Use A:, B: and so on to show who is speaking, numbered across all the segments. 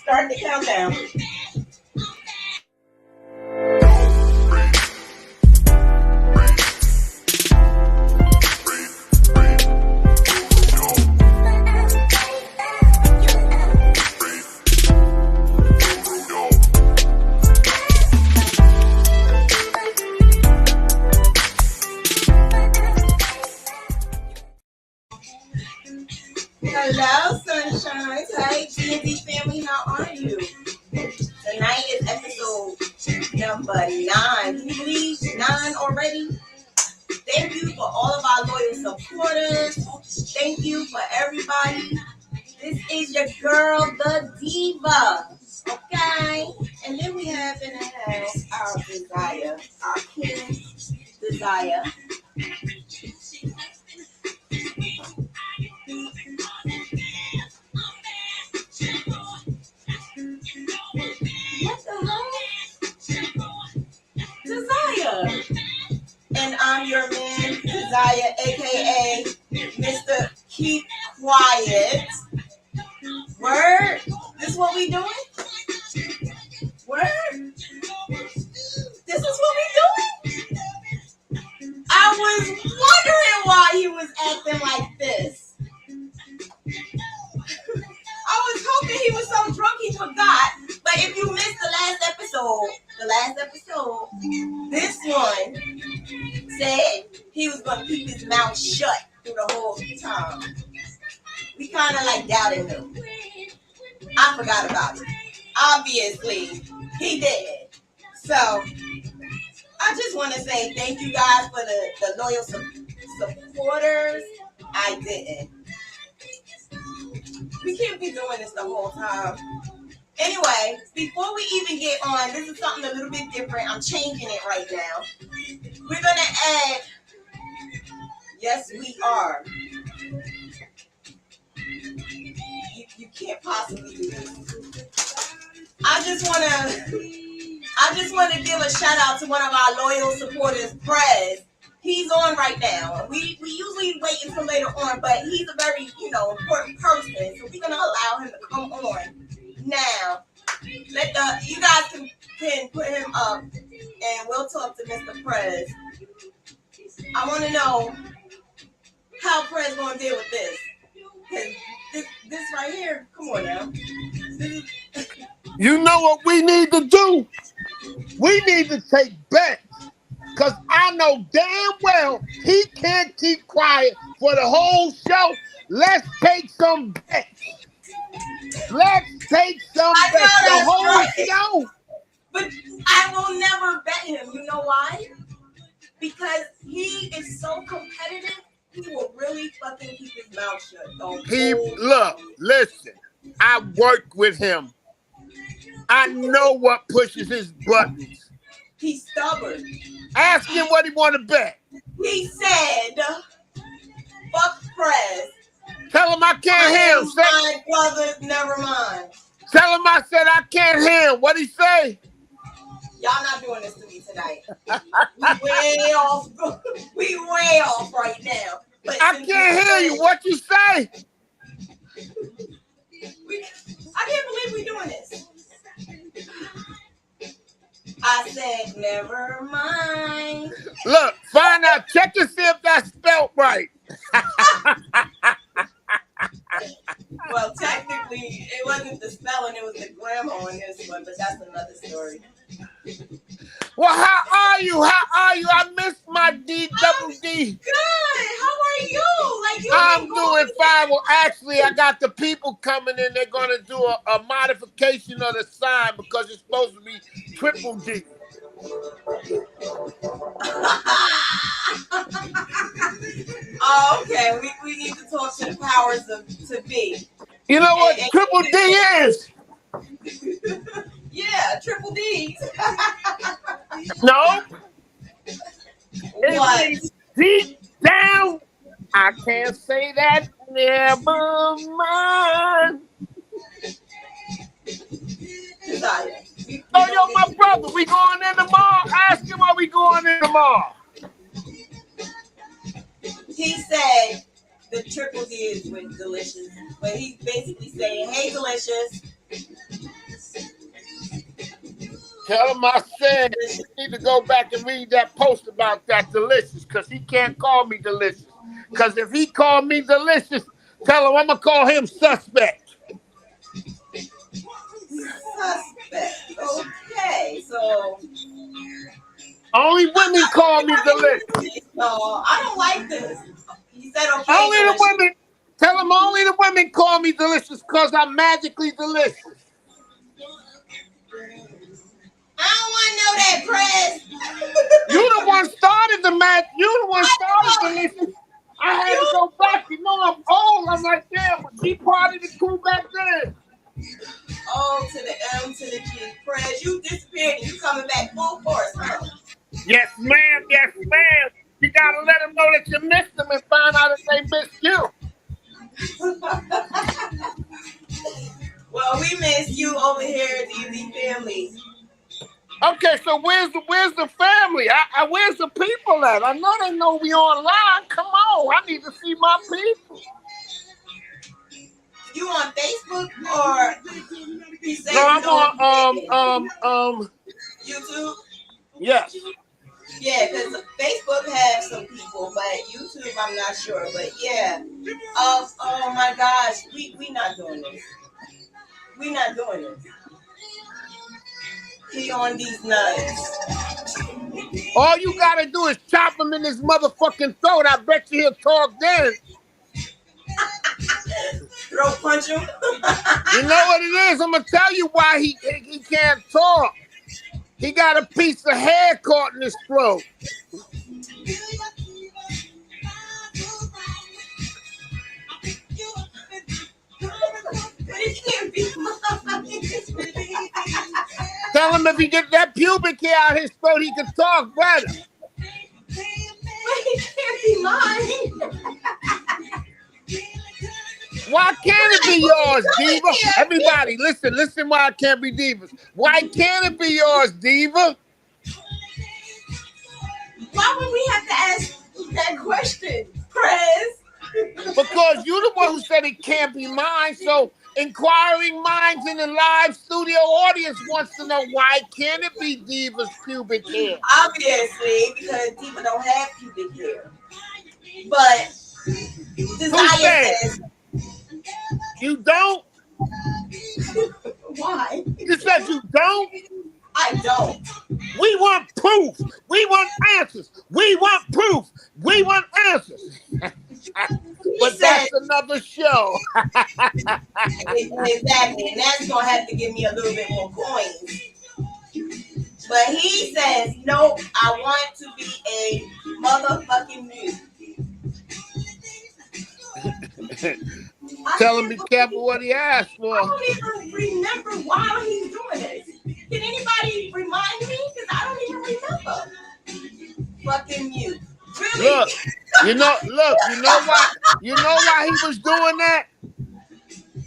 A: Start the countdown. Hello, sunshine. Hey, D&D family, how are you? Tonight is episode number 9. Can you believe 9 already? Thank you for all of our loyal supporters. Thank you for everybody. This is your girl, the Diva. Okay? And then we have in the house our Desire, our King Desire. What the hell? Desire. And I'm your man, Desire, aka Mr. Keep Quiet. Word? This is what we doing? Word? This is what we doing? I was wondering why he was acting like this. I was hoping he was so drunk he forgot. But if you missed the last episode, this one said he was going to keep his mouth shut through the whole time. We kind of like doubted him. I forgot about it. Obviously, he did. So, I just want to say thank you guys for the loyal supporters. I didn't. We can't be doing this the whole time. Anyway, before we even get on, this is something a little bit different. I'm changing it right now. We're going to add, yes, we are. You can't possibly do this. I just want to give a shout out to one of our loyal supporters, Prez. He's on right now. We usually wait until later on, but he's a very, important person. So we're gonna allow him to come on now. You guys can put him up, and we'll talk to Mr. Prez. I want to know how Prez gonna deal with this. Cause this right here, come on now.
B: You know what we need to do? We need to take bets. Because I know damn well he can't keep quiet for the whole show. Let's take some bets. Let's take some bets the whole show.
A: But I will never bet him. You know why? Because he is so competitive, he will really fucking keep his mouth shut.
B: Look, listen. I work with him. I know what pushes his buttons.
A: He's stubborn.
B: Ask him what he want to bet.
A: He said, fuck Prez.
B: Tell him I can't hear him.
A: My brothers, never mind.
B: Tell him I said I can't hear him. What'd he say?
A: Y'all not doing this to me tonight. We way off right now. But
B: I can't hear you. What you say?
A: I can't believe we're doing this. I said, never mind.
B: Look, find out. Check to see if that's spelled right.
A: Well, technically, it wasn't the spelling, it was the grammar on this one, but that's another story.
B: Well, how are you? I missed my D.
A: Good. How are you?
B: I'm doing fine. Well, actually, I got the people coming in. They're going to do a modification of the sign because it's supposed to be triple D.
A: Oh, okay. We need to talk to the powers to be.
B: You know what triple D is?
A: Yeah, triple D's.
B: No.
A: What?
B: It's deep down. I can't say that. Never mind. Oh, yo, my brother, we going in tomorrow? Ask him why we going in tomorrow.
A: He said the triple D is with Delicious, but he's basically saying, "Hey, Delicious."
B: Tell him I said you need to go back and read that post about that Delicious, because he can't call me Delicious. Because if he called me Delicious, tell him I'm going to call him Suspect.
A: Suspect. Okay, so.
B: Only women call me Delicious.
A: No, I don't like this. He said, okay.
B: Only the women. Tell him only the women call me Delicious because I'm magically delicious.
A: I don't want to know that, Press.
B: You the one started the match. You the one started Delicious. I had to go back. You know I'm old. I'm like, damn, was she part of the crew back then?
A: O to the M to the G. Press, you disappeared and you coming back full force, huh?
B: Yes, ma'am. Yes, ma'am. You got to let them know that you missed them and find out if they missed you.
A: Well, we miss you over here at D&D Family.
B: Okay, so where's the family? Where's the people at? I know they know we online. Come on, I need to see my people.
A: You on Facebook or you say
B: no? I'm on
A: YouTube.
B: Yes.
A: Yeah, because Facebook has some people, but YouTube I'm not sure. But yeah, oh my gosh, we not doing this. We not doing this. He on these nuts.
B: All you gotta do is chop him in his motherfucking throat. I bet you he'll talk then.
A: Throat punch him.
B: You know what it is? I'm gonna tell you why he can't talk. He got a piece of hair caught in his throat. Tell him if he get that pubic hair out his throat, he can talk better.
A: But he can't be mine.
B: Why can't it be yours, Diva? Everybody, listen why it can't be Divas. Why can't it be yours, Diva?
A: Why would we have to ask that question, Prez?
B: Because you're the one who said it can't be mine, so inquiring minds in the live studio audience wants to know why can't it be Diva's pubic hair?
A: Obviously, because Diva don't have pubic hair. But
B: Desire says you don't?
A: Why?
B: You said you don't?
A: I don't.
B: We want proof. We want answers. We want proof. We want answers. But that's another show.
A: Exactly. And that's going to have to give me a little bit more coins. But he says, nope, I want to be a motherfucking mute.
B: Tell him be careful what he asked for.
A: I don't even remember why he's doing this. Can anybody remind me? Because I don't even remember. Fucking mute. Really?
B: Look, you know why he was doing that?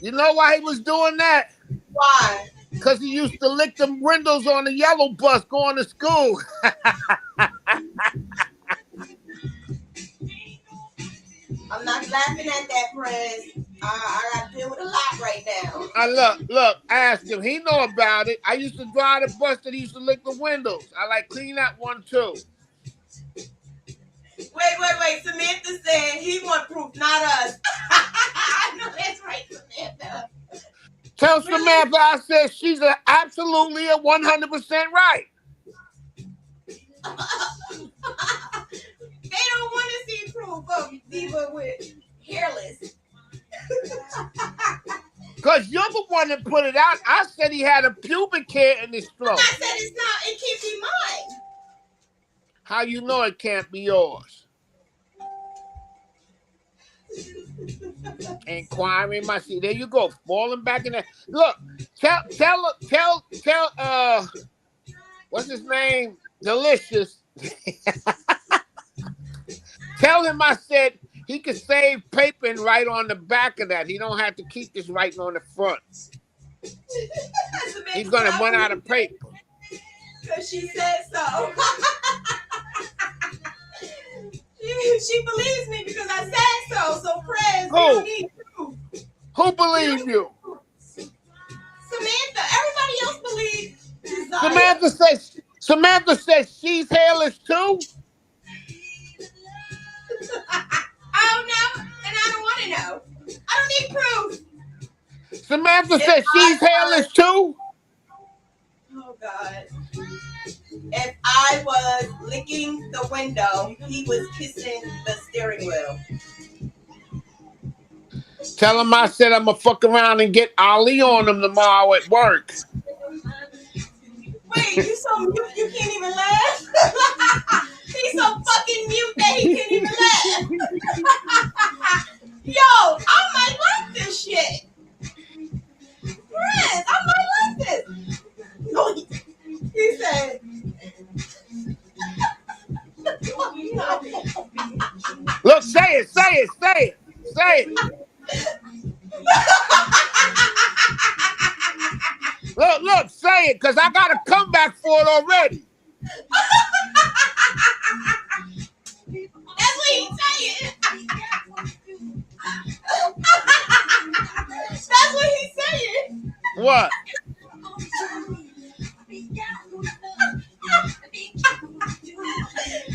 B: You know why he was doing that?
A: Why?
B: Because he used to lick them windows on the yellow bus going to school.
A: I'm not laughing at that, Prez. I got to deal with a lot right now.
B: Look, ask him. He know about it. I used to drive the bus that he used to lick the windows. I like clean that one too.
A: Wait. Samantha said he want proof, not us. I know that's right, Samantha.
B: Tell Samantha I said she's absolutely 100% right.
A: They don't want to see proof of Diva with hairless.
B: Because you're the one that put it out. I said he had a pubic hair in his throat.
A: I said it can't be mine.
B: How you know it can't be yours? Inquiring my seat. There you go. Falling back in there. Look, tell what's his name? Delicious. Tell him I said he could save paper and write on the back of that. He don't have to keep this writing on the front. He's gonna run out of paper.
A: Because she said so. She She believes me because I said so. So, Prez,
B: Who?
A: you don't need proof.
B: Who believes you?
A: Samantha, everybody else believes Desire.
B: Samantha says she's hairless too?
A: I don't know, and I don't want to know. I don't need proof.
B: Samantha says she's hairless too?
A: Oh, God. If I was licking the window, he was kissing the steering wheel.
B: Tell him I said I'm going to fuck around and get Ali on him tomorrow at work.
A: Wait, you so mute you can't even laugh? He's so fucking mute that he can't even laugh. Yo, I might like this shit. Chris, I might like this. No, he said. No.
B: Look, say it. Look, say it, because I got a comeback for it already.
A: That's what he's saying. That's what he's saying.
B: What?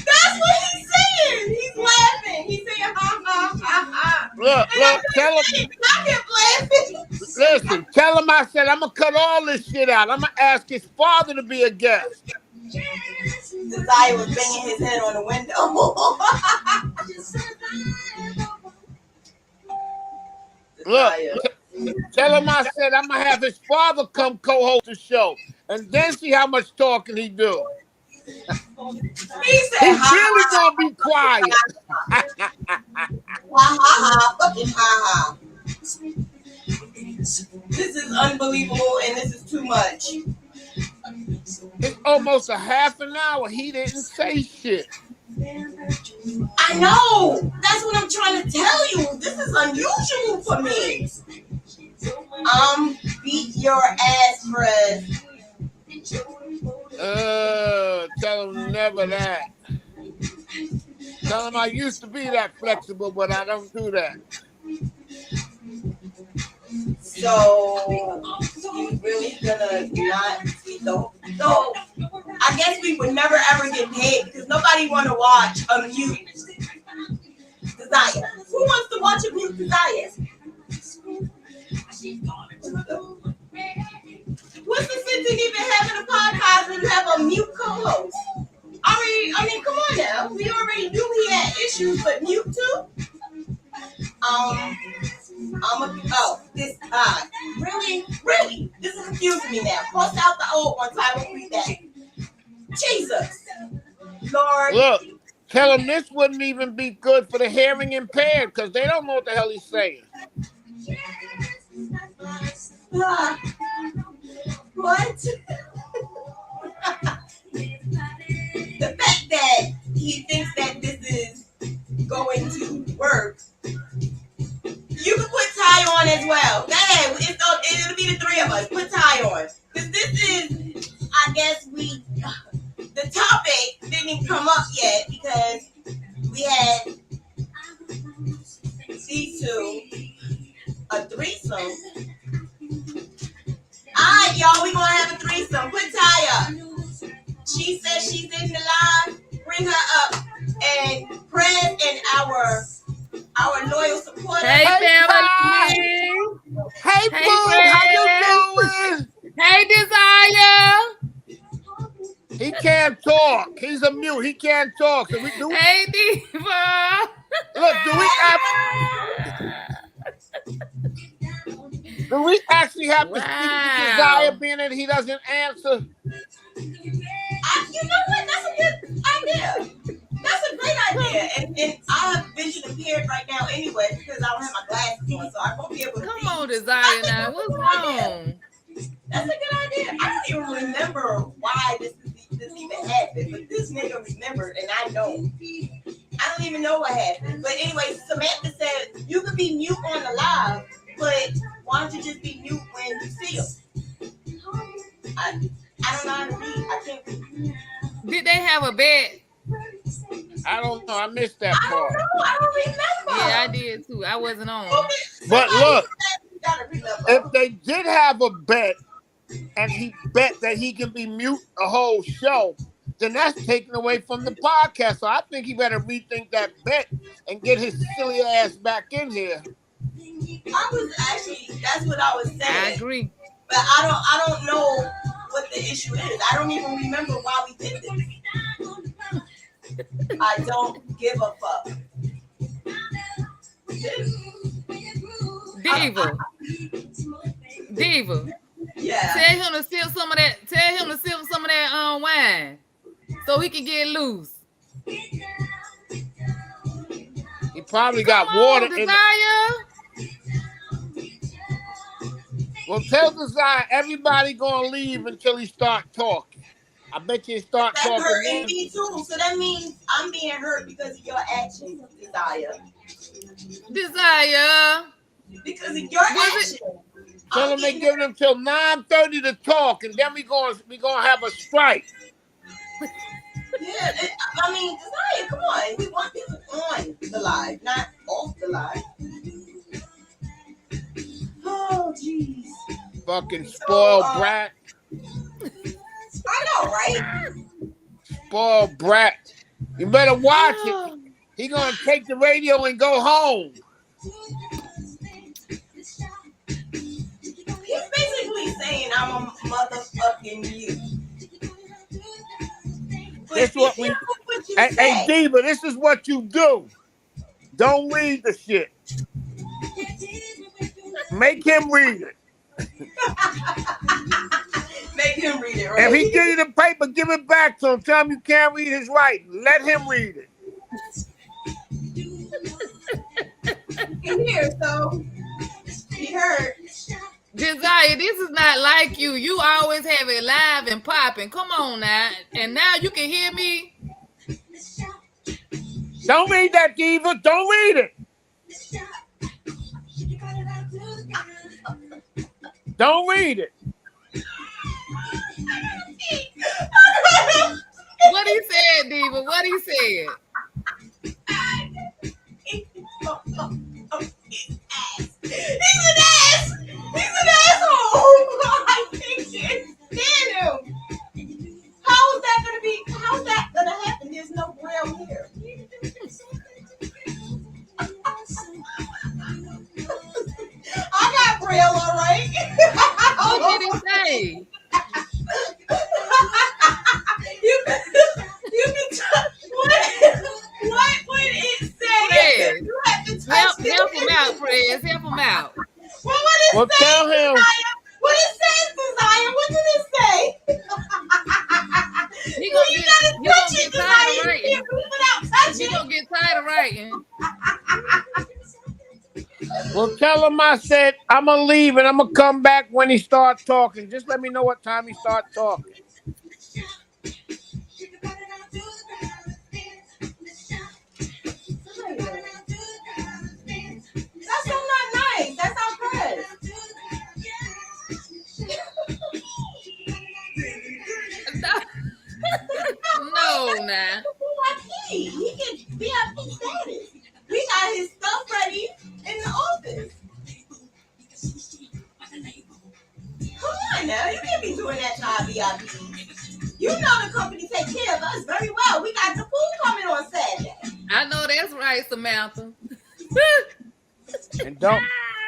A: That's what he's saying. He's laughing. He's saying, ha, ha, ha, ha.
B: Look, tell him.
A: I kept laughing.
B: Listen, tell him I said I'm going to cut all this shit out. I'm going to ask his father to be a guest.
A: Desire was banging his head on the window.
B: Look, tell him I said I'm going to have his father come co-host the show. And then see how much talking he do.
A: He said,
B: He's really going to be quiet.
A: Ha ha, fucking ha ha. This is unbelievable and this is too much.
B: It's almost a half an hour. He didn't say shit.
A: I know. That's what I'm trying to tell you. This is unusual for me. Beat your ass, Fred.
B: Tell him never that. Tell him I used to be that flexible, but I don't do that.
A: So, you really gonna not tweet though? So, I guess we would never ever get paid because nobody want to watch a mute Desire. Who wants to watch a mute Desire? What's the sense in even having a podcast and have a mute co-host? I mean, come on now. We already knew he had issues, but mute too? Really? This is confusing me now. Cross out the old one, so I will read that. Jesus. Lord.
B: Look, tell him this wouldn't even be good for the hearing impaired because they don't know what the hell he's saying.
A: What? The fact that he thinks that this is going to work. You can put Ty on as well. Hey, it'll be the three of us. Put Ty on. Because this is, I guess the topic didn't even come up yet because we had these two, a threesome. Alright, y'all, we're going to have a threesome. Put Ty up. She says she's in the line. Bring her up. And Fred and our loyal supporter.
C: Hey, family.
B: Hey, Boo, how you doing?
C: Hey, Desire.
B: He can't talk. He's a mute. He can't talk. So
C: Hey, Diva.
B: Look, do we actually have to speak to Desire being that he doesn't answer?
A: You know what? That's a good idea. That's a great idea. And I have vision impaired right now anyway because I don't have my glasses on, so I won't be able to
C: Come
A: see.
C: on, Desire now. What's wrong?
A: That's a good idea. I don't even remember why this even happened, but this nigga remembered and I don't. I don't even know what happened. But anyway, Samantha said you could be mute on the live, but why don't you just be mute when you see him? I don't know how to read. I can't read.
C: Did they have a bet?
B: I don't know. I missed that
A: I don't
B: part.
A: know. I don't remember.
C: Yeah, I did too. I wasn't on.
B: But look,
A: gotta remember.
B: if they did have a bet and he bet that he can be mute a whole show, then that's taken away from the podcast. So I think he better rethink that bet and get his silly ass back in here.
A: I was actually, that's what I was saying.
C: I agree.
A: But I don't know what the issue is. I don't even remember why we did this. I don't give a fuck.
C: Diva.
A: Yeah.
C: Tell him to sip some of that. Tell him to sip some of that wine, so he can get loose.
B: He probably got water in
C: Desire.
B: Well, tell Desire everybody gonna leave until he start talking. I bet you he start
A: That's
B: talking.
A: hurting me too. So that means I'm being hurt because of your actions, Desire. Because of your actions.
B: Tell them they giving them till 9:30 to talk, and then we gonna have a strike.
A: Yeah, I mean, Desire, come on. We want people on the live, not off the live. Oh, jeez.
B: Fucking spoiled brat.
A: I know, right?
B: Spoiled brat. You better watch it. He gonna take the radio and go home.
A: He's basically saying I'm a motherfucking you.
B: This what we. Hey, Diva, this is what you do. Don't read the shit. Make him read it.
A: Make him read it, right?
B: If he give you the paper, give it back to him. Tell him you can't read his writing. Let him read it.
A: He here, so he heard.
C: Desire, this is not like you. You always have it live and popping. Come on now. And now you can hear me.
B: Don't read that, Diva. Don't read it. Don't read it.
C: What he said, Diva? What he said?
A: He's an ass. He's an asshole. I can't stand him. How's that gonna happen? There's no braille here. I got braille, all right.
C: What did he say?
A: You can what would it say?
C: Fred,
A: You have to touch
C: help him out, Fred. Help him out.
A: Well, what it
B: Well,
A: says,
B: tell him.
A: Desire? What it says, Desire? What did it say?
C: He gonna get tired of writing.
A: Without touching.
C: He gonna get tired of writing.
B: Well, tell him I said I'm gonna leave and I'm gonna come back when he starts talking. Just let me know what time he starts talking.
A: That's so not nice. That's not press.
C: No, nah.
A: He can be at status. We got his stuff ready in the office. Come on now, you can't be doing that to our VIP. You know the company takes care of us very well. We got the food coming on Saturday.
C: I know that's right, Samantha.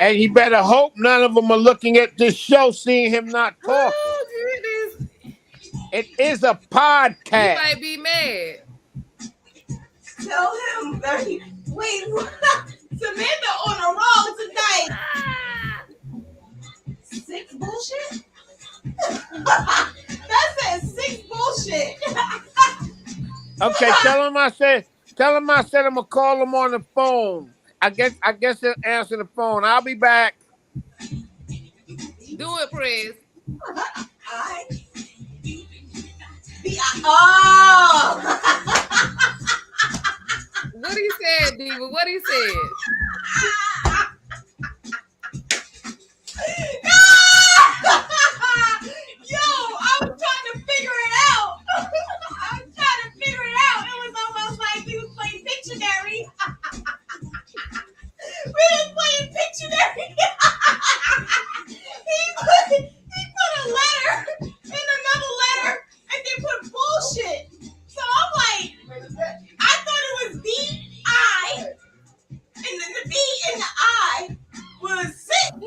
B: And he better hope none of them are looking at this show, seeing him not talk.
C: Oh, goodness.
B: It is a podcast.
C: He might be mad.
A: Tell him, wait, Samantha on a roll tonight. 6 bullshit? That says 6 bullshit.
B: Okay, tell him I said I'm gonna call him on the phone. I guess he'll answer the phone. I'll be back.
C: Do it, Prez.
A: Oh!
C: What he said, Diva? What he said?
A: Yo, I was trying to figure it out. It was almost like he was he put a letter in another letter and then put bullshit. So I'm like, I thought it was B-I, and then the B and the I was 6. So I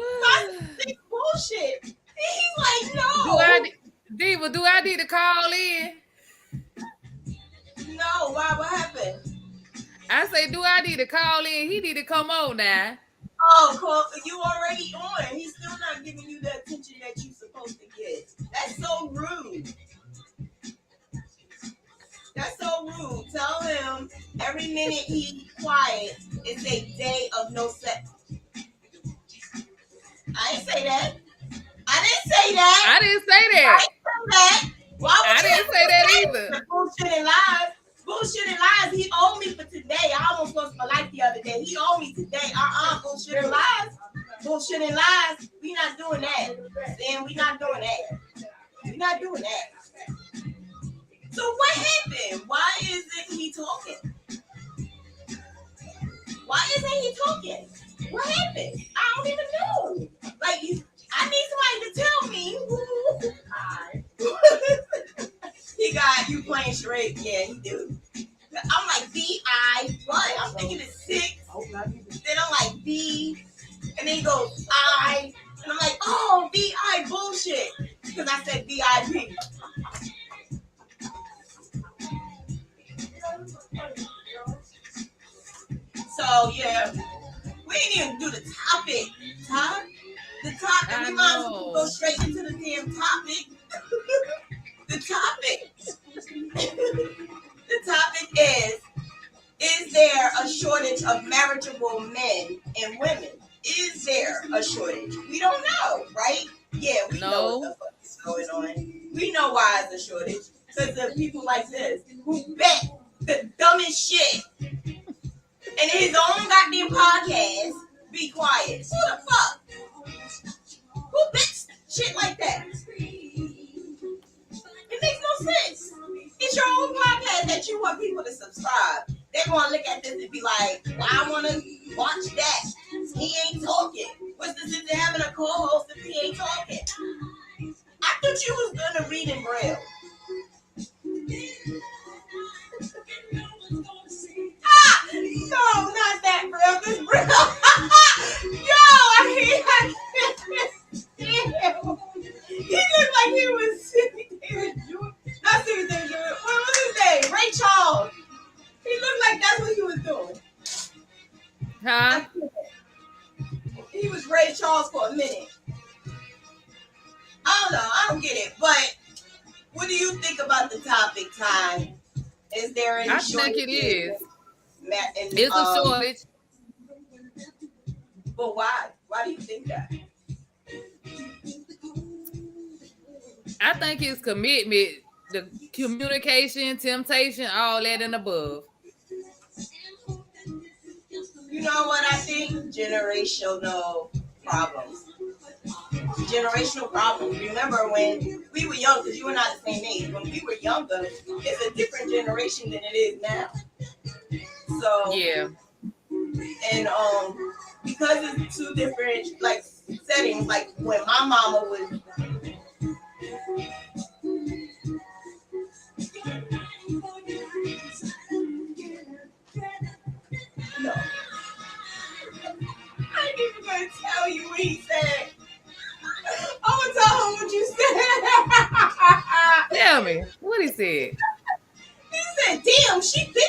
A: said 6 bullshit. And he's like, no.
C: Diva, do I need to call in?
A: No, why? What happened?
C: I say, do I need to call in? He need to come on now.
A: Oh, cool. You already on. He's still not giving you the attention that you're supposed to get. That's so rude. That's so rude. Tell him every minute he's quiet is a day of no sex. I didn't say that. I didn't say that.
C: I didn't say that.
A: Why would
C: I didn't say that either.
A: Bullshit and lies. Bullshit and lies. He owed me for today. I almost lost my life the other day. He owed me today. Bullshit and lies. Bullshit and lies. We not doing that. Then we not doing that. We not doing that. So what happened? Why isn't he talking? Why isn't he talking? What happened? I don't even know. Like, I need somebody to tell me. He got you playing charades. Yeah, he do. I'm like, B-I, what? I'm thinking it's 6. Then I'm like, B. And then he goes, I. And I'm like, oh, B-I bullshit. Because I said B-I-B. So, yeah. We didn't even do the topic, huh? The topic. We might as well go straight into the damn topic. The topic is there a shortage of marriageable men and women? Is there a shortage? We don't know, right? Yeah, we know what the fuck is going on. We know why it's a shortage. Because of people like this who bet the dumbest shit in his own goddamn podcast. Be quiet. Who the fuck? Who bets shit like that? It makes no sense. It's your own podcast that you want people to subscribe. They're going to look at this and be like, well, I want to watch that. He ain't talking. What's the sense of having a co-host if he ain't talking? I thought you was going to read in Braille. No, not that Braille. This Braille. Yo, I can't. He looked like he was sitting there. Not sitting there. What was his name? Ray Charles. He looked like that's what he was doing.
C: Huh?
A: He was Ray Charles for a minute. I don't know. I don't get it. But what do you think about the topic, Ty? Is there any shortage?
C: I think it is. It's a shortage.
A: But why? Why do you think that?
C: I think it's commitment, the communication, temptation, all that and above.
A: You know what I think? Generational problems. Generational problems. Remember when we were young, because you and I the same age. When we were younger, it's a different generation than it is now. So yeah, and because it's two different like settings. Like when my mama was. No. I ain't even gonna tell you what he said. I'm gonna tell him what you said.
C: Tell me what he said.
A: He said, "Damn, she 50."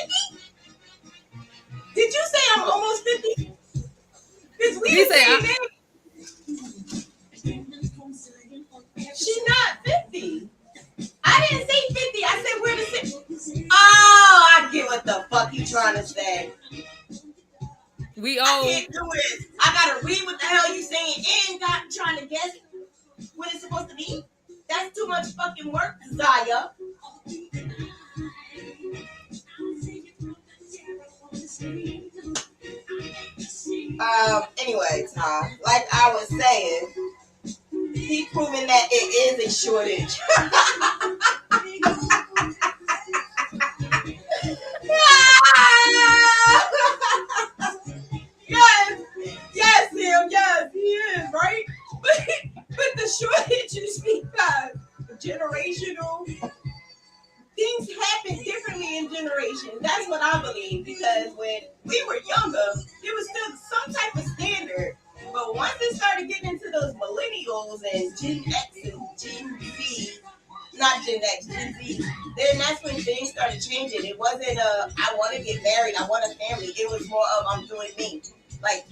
A: Did you say I'm almost 50? Because we say she's not 50. I didn't say 50. I said we're the same. Oh, I get what the fuck you trying to say.
C: We all.
A: I can't do it. I gotta read what the hell you saying and got trying to guess what it's supposed to be. That's too much fucking work, Zaya. Anyway, Ty, like I was saying, he's proving that it is a shortage. Yes, him, yes, he is, right? So once they started getting into those millennials and Gen X and Gen Z, not Gen X, Gen Z, then that's when things started changing. It wasn't I want to get married, I want a family. It was more of I'm doing me, like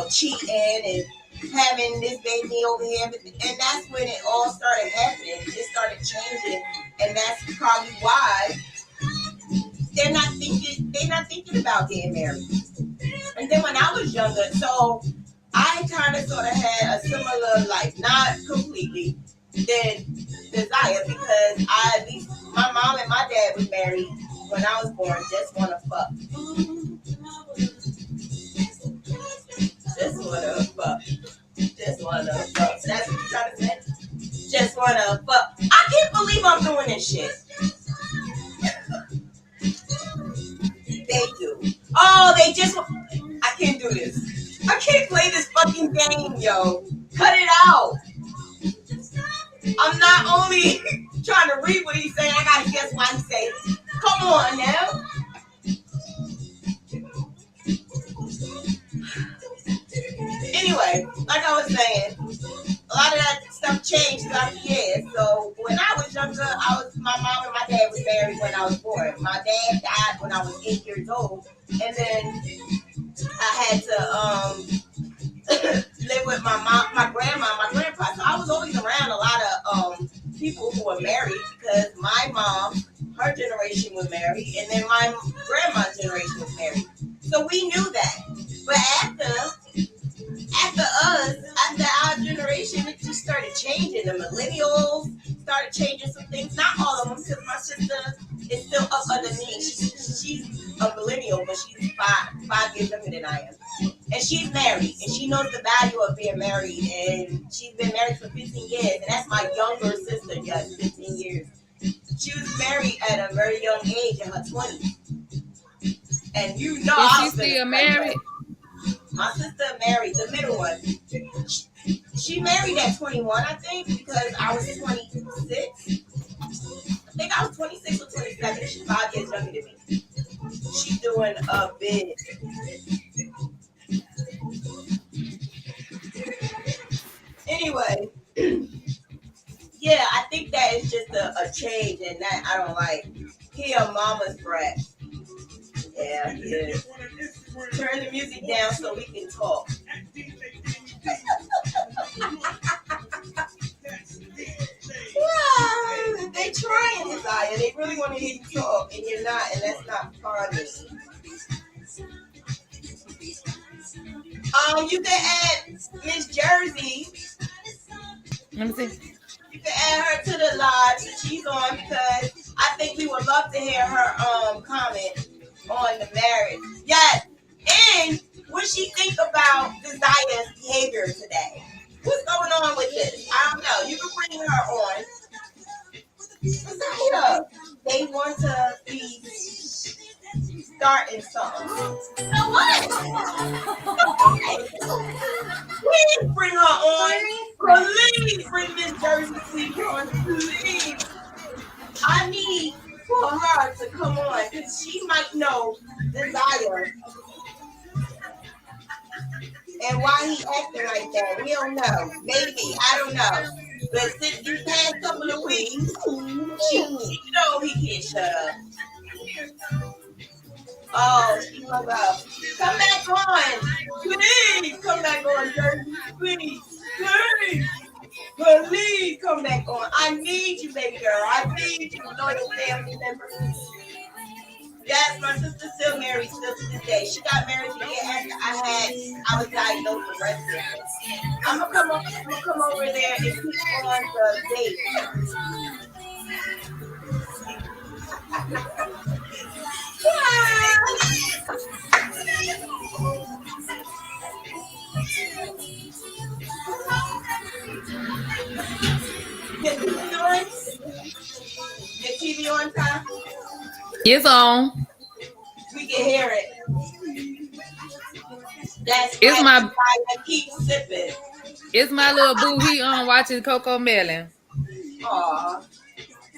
A: cheating and having this baby over here, and that's when it all started happening. It started changing, and that's probably why they're not thinking about getting married. And then when I was younger, so I kind of sort of had a similar, like not completely, then desire because at least my mom and my dad was married when I was born. Just want to fuck. Just want to fuck. Just want to fuck. That's what you're trying to say? Just want to fuck. I can't believe I'm doing this shit. They do. Oh, they just... I can't do this. I can't play this fucking game, yo. Cut it out. I'm not only trying to read what he's saying, I gotta guess what he's saying. Come on now. Anyway, like I was saying, a lot of that stuff changed throughout the years. So when I was younger, my mom and my dad was married when I was born. My dad died when I was 8 years old, and then I had to live with my mom, my grandma, my grandpa. So I was always around a lot of people who were married because my mom, her generation was married, and then my grandma's generation was married. So we knew that. But after our generation, it just started changing. The millennials started changing some things. Not all of them, because my sister is still up under me. She's a millennial, but she's five years younger than I am. And she's married, and she knows the value of being married. And she's been married for 15 years, and that's my younger sister, yes, 15 years. She was married at a very young age, in her 20s. And
C: is she still married?
A: My sister married, the middle one. She married at 21, I think, because I was 26. I think I was 26 or 27. She's 5 years younger than me. She's doing a bit. Anyway, yeah, I think that is just a change, and that I don't like. He a mama's brat. Yeah, he is. Turn the music down so we can talk. Yeah, they trying, Desire. They really want to hear you talk, and you're not, and that's not funny. You can add Miss Jersey.
C: Let me see.
A: You can add her to the live that she's on because I think we would love to hear her comment on the marriage. Yes. And what she think about Desire's behavior today. What's going on with this? I don't know. You can bring her on. Desire, they want to be starting something. So what? Please bring her on. Please bring Miss Jersey Sweet on. Please. I need for her to come on because she might know Desire. And why he acting like that, we don't know. Maybe, I don't know. But since these past couple of weeks, she know he can't shut up. Oh, she hung up. Come back on. Please come back on, Jersey. Please. Please. Please come back on. I need you, baby girl. I need you, loyal family member. Yes, my sister's still married still to this day. She got married the year after I was diagnosed with breast cancer. I'm gonna come over there and keep on the date. Your TV on? Your TV on, Ty?
C: It's on.
A: We can hear it. That's
C: it's
A: right.
C: my
A: Keep sipping.
C: It's my little boo. He watching Coco Melon.
A: Aw.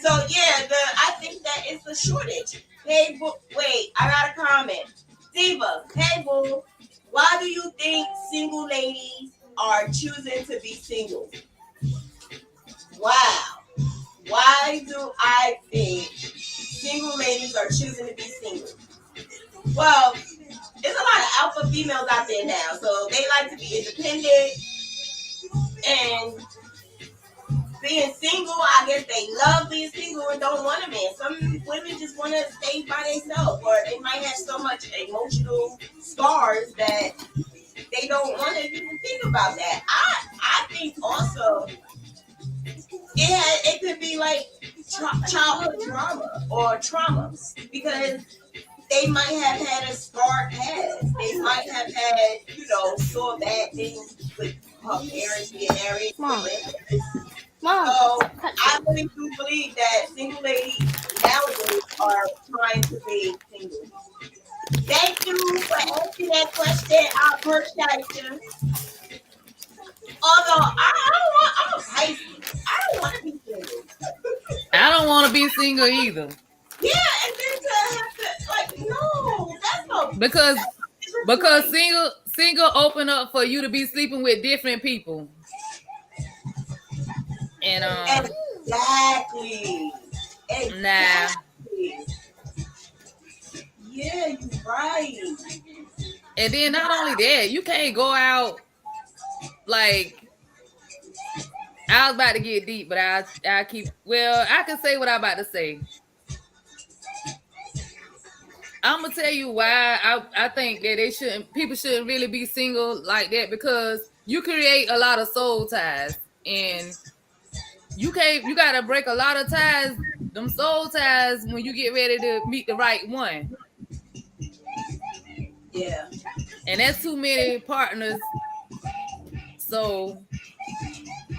A: So yeah, I think that it's a shortage. Hey, boo, wait, I got a comment. Diva, hey boo, why do you think single ladies are choosing to be single. Wow. Why do I think single ladies are choosing to be single? Well, there's a lot of alpha females out there now, so they like to be independent and being single. I guess they love being single and don't want a man. Some women just want to stay by themselves, or they might have so much emotional scars that they don't want to even think about that. I think also it could be like childhood trauma or trauma because they might have had a scarred past. They might have had, saw bad things with her parents being married.
D: Mom.
A: So I really do believe that single ladies nowadays are trying to be single. Thank you for asking that question, Albert Scheicher. Although I'm a Pisces. I don't want to be single.
C: I don't want to be single either.
A: Yeah, and then to have to no, that's no
C: because single open up for you to be sleeping with different people. And
A: exactly.
C: Nah.
A: Yeah, you're right.
C: And then not only that, you can't go out like I was about to get deep, but I can say what I'm about to say. I'm gonna tell you why I think that people shouldn't really be single like that, because you create a lot of soul ties, and you gotta break a lot of ties, them soul ties, when you get ready to meet the right one.
A: Yeah.
C: And that's too many partners, so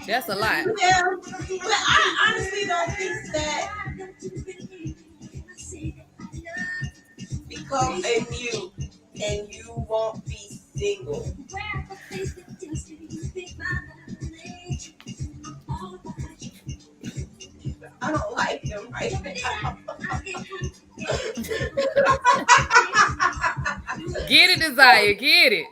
C: that's a lot.
A: Yeah, but I honestly don't think that become a mute and you won't be single. I don't like him right now.
C: Get it, Desire, get it.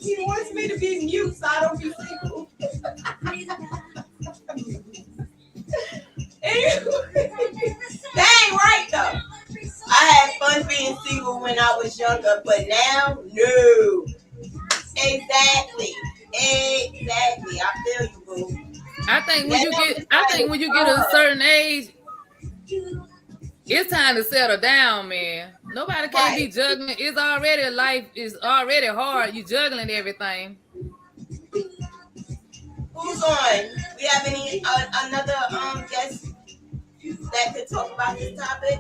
A: He wants me to be mute so I don't be single. Dang right though. I had fun being single when I was younger, but now, no. Exactly. I feel you, boo.
C: I think when you get a certain age, it's time to settle down, man. Nobody can't be juggling. Life is already hard. You juggling everything.
A: Who's on? We have any another guest that could talk about this topic?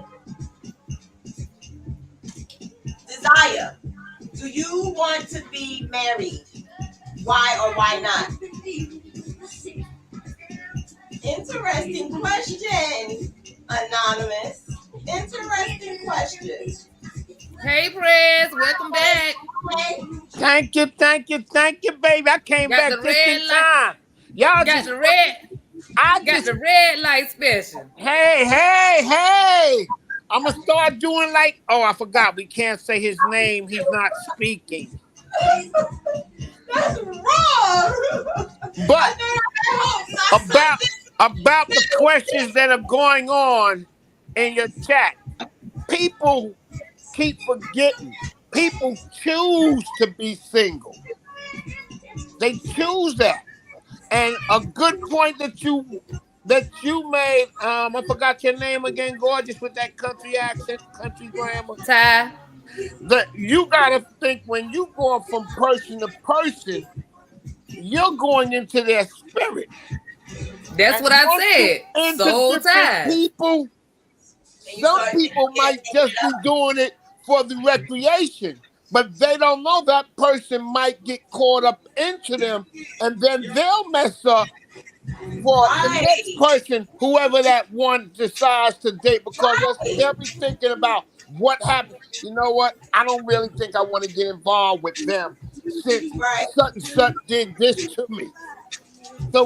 A: Desire, do you want to be married? Why or why not? Interesting question, Anonymous. Interesting question.
C: Hey, Press, welcome back.
B: Thank you, baby. I came back just in time. Y'all
C: got the red light special.
B: Hey. I'm going to start doing I forgot. We can't say his name. He's not speaking.
A: That's wrong.
B: But about the questions that are going on in your chat, people keep forgetting. People choose to be single. They choose that. And a good point that you made, I forgot your name again, gorgeous, with that country accent, country grammar.
C: Ty.
B: You gotta think, when you go from person to person, you're going into their spirit.
C: That's what I said. Soul ties.
B: People, some people might just be doing it for the recreation, but they don't know that person might get caught up into them, and then they'll mess up for the next person, whoever that one decides to date, because they'll be thinking about what happened. You know what? I don't really think I want to get involved with them since such and such did this to me. So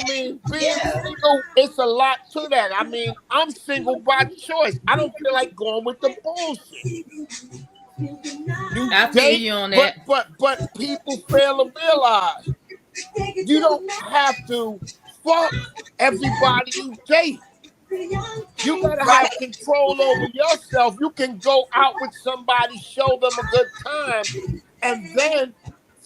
B: being single, it's a lot to that. I mean, I'm single by choice. I don't feel like going with the bullshit. You
C: I feel
B: date,
C: you on that.
B: but people fail to realize you don't have to fuck everybody you date. You gotta have control over yourself. You can go out with somebody, show them a good time, and then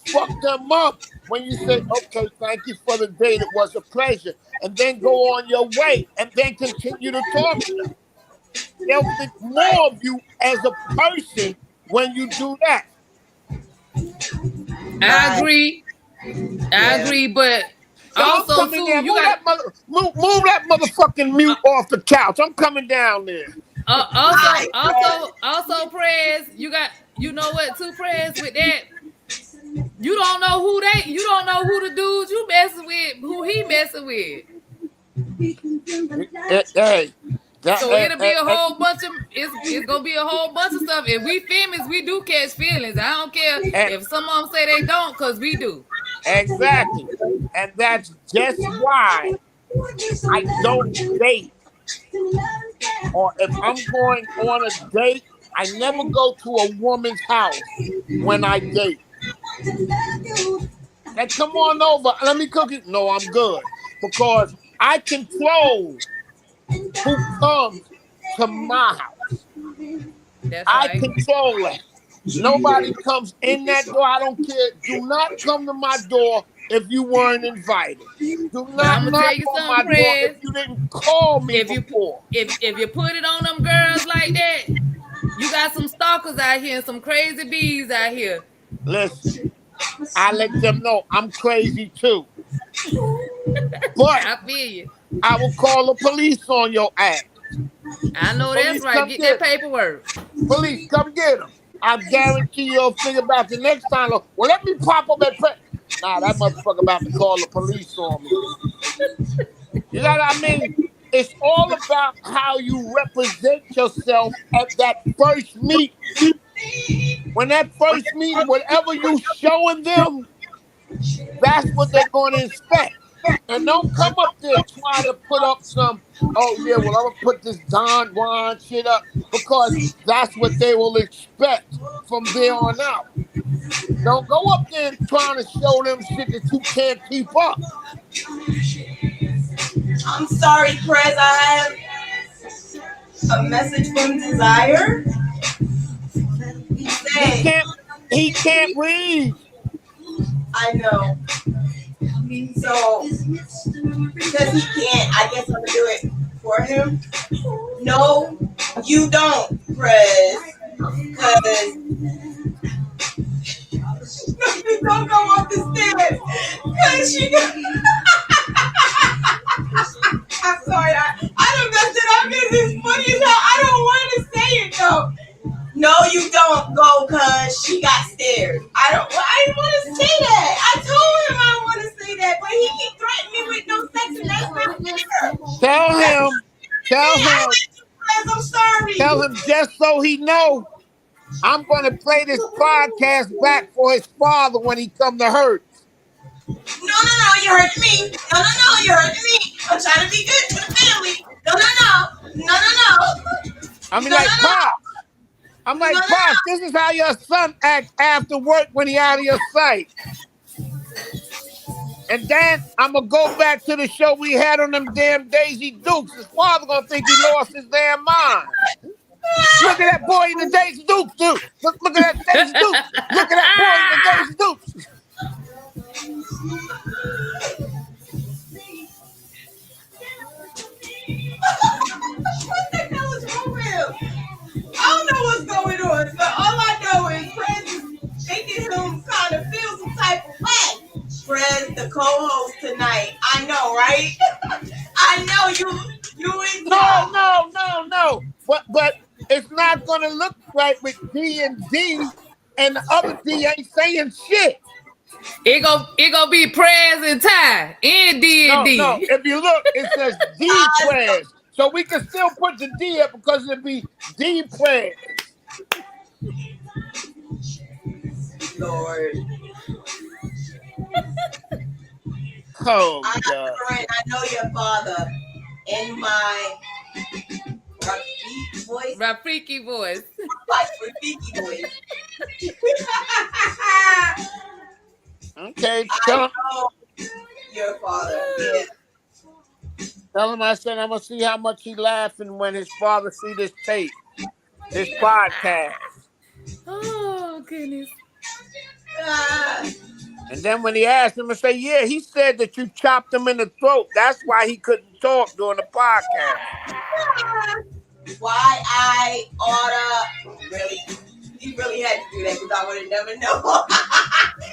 B: fuck them up when you say, okay, thank you for the date, it was a pleasure, and then go on your way and then continue to talk to them. They'll think more of you as a person when you do that.
C: I agree. I agree, but
B: So I'm
C: also
B: coming
C: too,
B: there.
C: you got
B: Move that motherfucking mute off the couch. I'm coming down there.
C: also, Prez, you know what, too, Prez, with that. You don't know who the dudes you messing with, who he messing with.
B: Hey,
C: So it'll be a whole bunch of it's gonna be a whole bunch of stuff. If we females, we do catch feelings. I don't care if some of them say they don't, cause we do.
B: exactly. And that's just why I don't date. Or if I'm going on a date, I never go to a woman's house when I date. Hey, come on over. Let me cook it. No, I'm good. Because I control who comes to my house.
C: That's
B: I
C: right.
B: control that. Nobody comes in that door. I don't care. Do not come to my door if you weren't invited. Do not knock on my door if you didn't call me before.
C: If you put it on them girls like that, you got some stalkers out here and some crazy bees out here.
B: Listen, I let them know I'm crazy too. But
C: I feel you.
B: I will call the police on your ass.
C: I know that's right. Get that paperwork.
B: Police, come get him. I guarantee you'll think about the next time. Well, let me pop up at Nah, that motherfucker about to call the police on me. You know what I mean? It's all about how you represent yourself at that first meet. When that first meeting, whatever you showing them, that's what they're going to expect. And don't come up there trying to put up some, oh yeah, well, I'm going to put this Don Juan shit up, because that's what they will expect from there on out. Don't go up there trying to show them shit that you can't keep up.
A: I'm sorry, Prez, I have a message from Desire.
B: He can't read.
A: I know. So, because he can't, I guess I'm going to do it for him. No, you don't, Prez. Because you don't go up the stairs. Because she I'm sorry, I don't mess it up because it's funny as hell. I don't want to say it though. No, you don't go because she got scared. I didn't want to say that. I told him I don't want to say that, but he keep threatening me with no sex, and that's not fair.
B: Tell him.
A: I'm sorry.
B: Tell him just so he know. I'm going to play this podcast back for his father when he come to hurt.
A: No, you hurt me. No, you hurt me. I'm trying to be good to the family. No.
B: I'm like, Pops, this is how your son acts after work when he out of your sight. And then I'm going to go back to the show we had on them damn Daisy Dukes. His father going to think he lost his damn mind. Look at that boy in the Daisy Dukes, dude. Look at that Daisy Dukes. Look at that boy in the Daisy Dukes.
A: What the hell is wrong with him? I don't know what's going on, but all I know is Fred is making him kind of feel some type of way. Fred, the co-host tonight. I know, right? I know you and
B: No. But it's not gonna look right with D&D, and the other D ain't saying shit.
C: It gonna be Prez and Ty and D&D.
B: No. If you look, it says D Prez. So we can still put the D up because it'd be D Prez.
A: Lord.
B: Oh, God.
A: I know your father in my Rafiki voice.
C: Rafiki voice.
A: Rafiki voice.
B: Okay,
A: I know your father. Yeah.
B: tell him I said I'm gonna see how much he laughing when his father see this tape, this podcast.
C: Oh goodness.
A: Ah,
B: And then when he asked him, I say, yeah, he said that you chopped him in the throat. That's why he couldn't talk during the podcast.
A: why I oughta really? You really had to do that because I would have never known.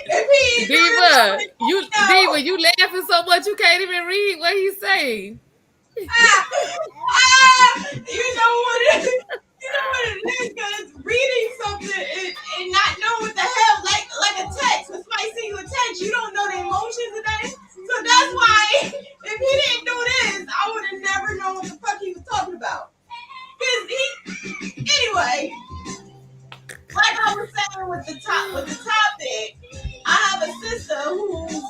A: If he didn't do it, I
C: Diva,
A: would have never known.
C: You laughing so much you can't even read what he's saying.
A: You know what it is? You know what it is? Because reading something and not know what the hell, like a text, when somebody send you a text, you don't know the emotions of that. So that's why if he didn't do this, I would have never known what the fuck he was talking about. Anyway, like I was saying with the topic, I have a sister who's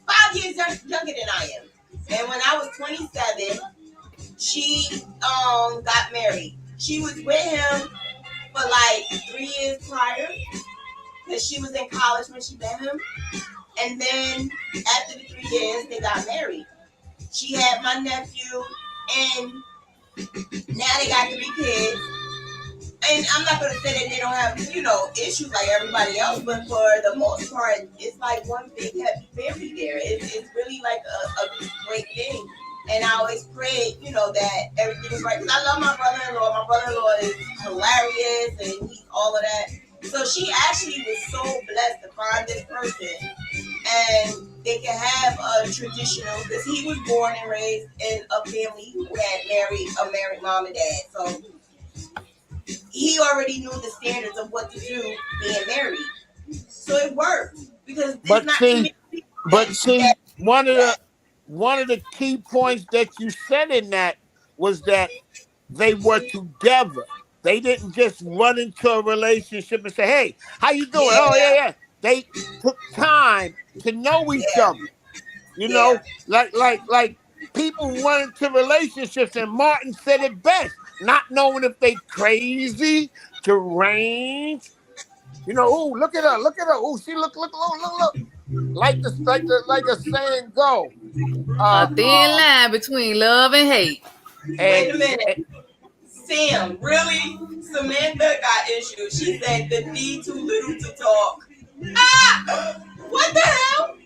A: 5 years younger than I am. And when I was 27, she got married. She was with him for like 3 years prior, because she was in college when she met him. And then after the 3 years, they got married. She had my nephew, and now they got 3 kids. And I'm not going to say that they don't have, issues like everybody else, but for the most part, it's like one big happy family there. It's really like a great thing. And I always pray, that everything is right. Because I love my brother-in-law. My brother-in-law is hilarious, and he's all of that. So she actually was so blessed to find this person. And they can have a traditional, because he was born and raised in a family who had a married mom and dad. So he already knew the standards of what to do being married. So it worked. Because
B: But see, one of the key points that you said in that was that they were together. They didn't just run into a relationship and say, hey, how you doing?
A: Yeah.
B: Oh, yeah. They took time to know each other. Like people run into relationships, and Martin said it best, not knowing if they crazy, deranged. Ooh, look at her. Ooh, she look. Like the saying go.
C: A thin line between love and hate.
A: Wait a minute. Sam, really? Samantha got issues. She said the D too little to talk. What the hell?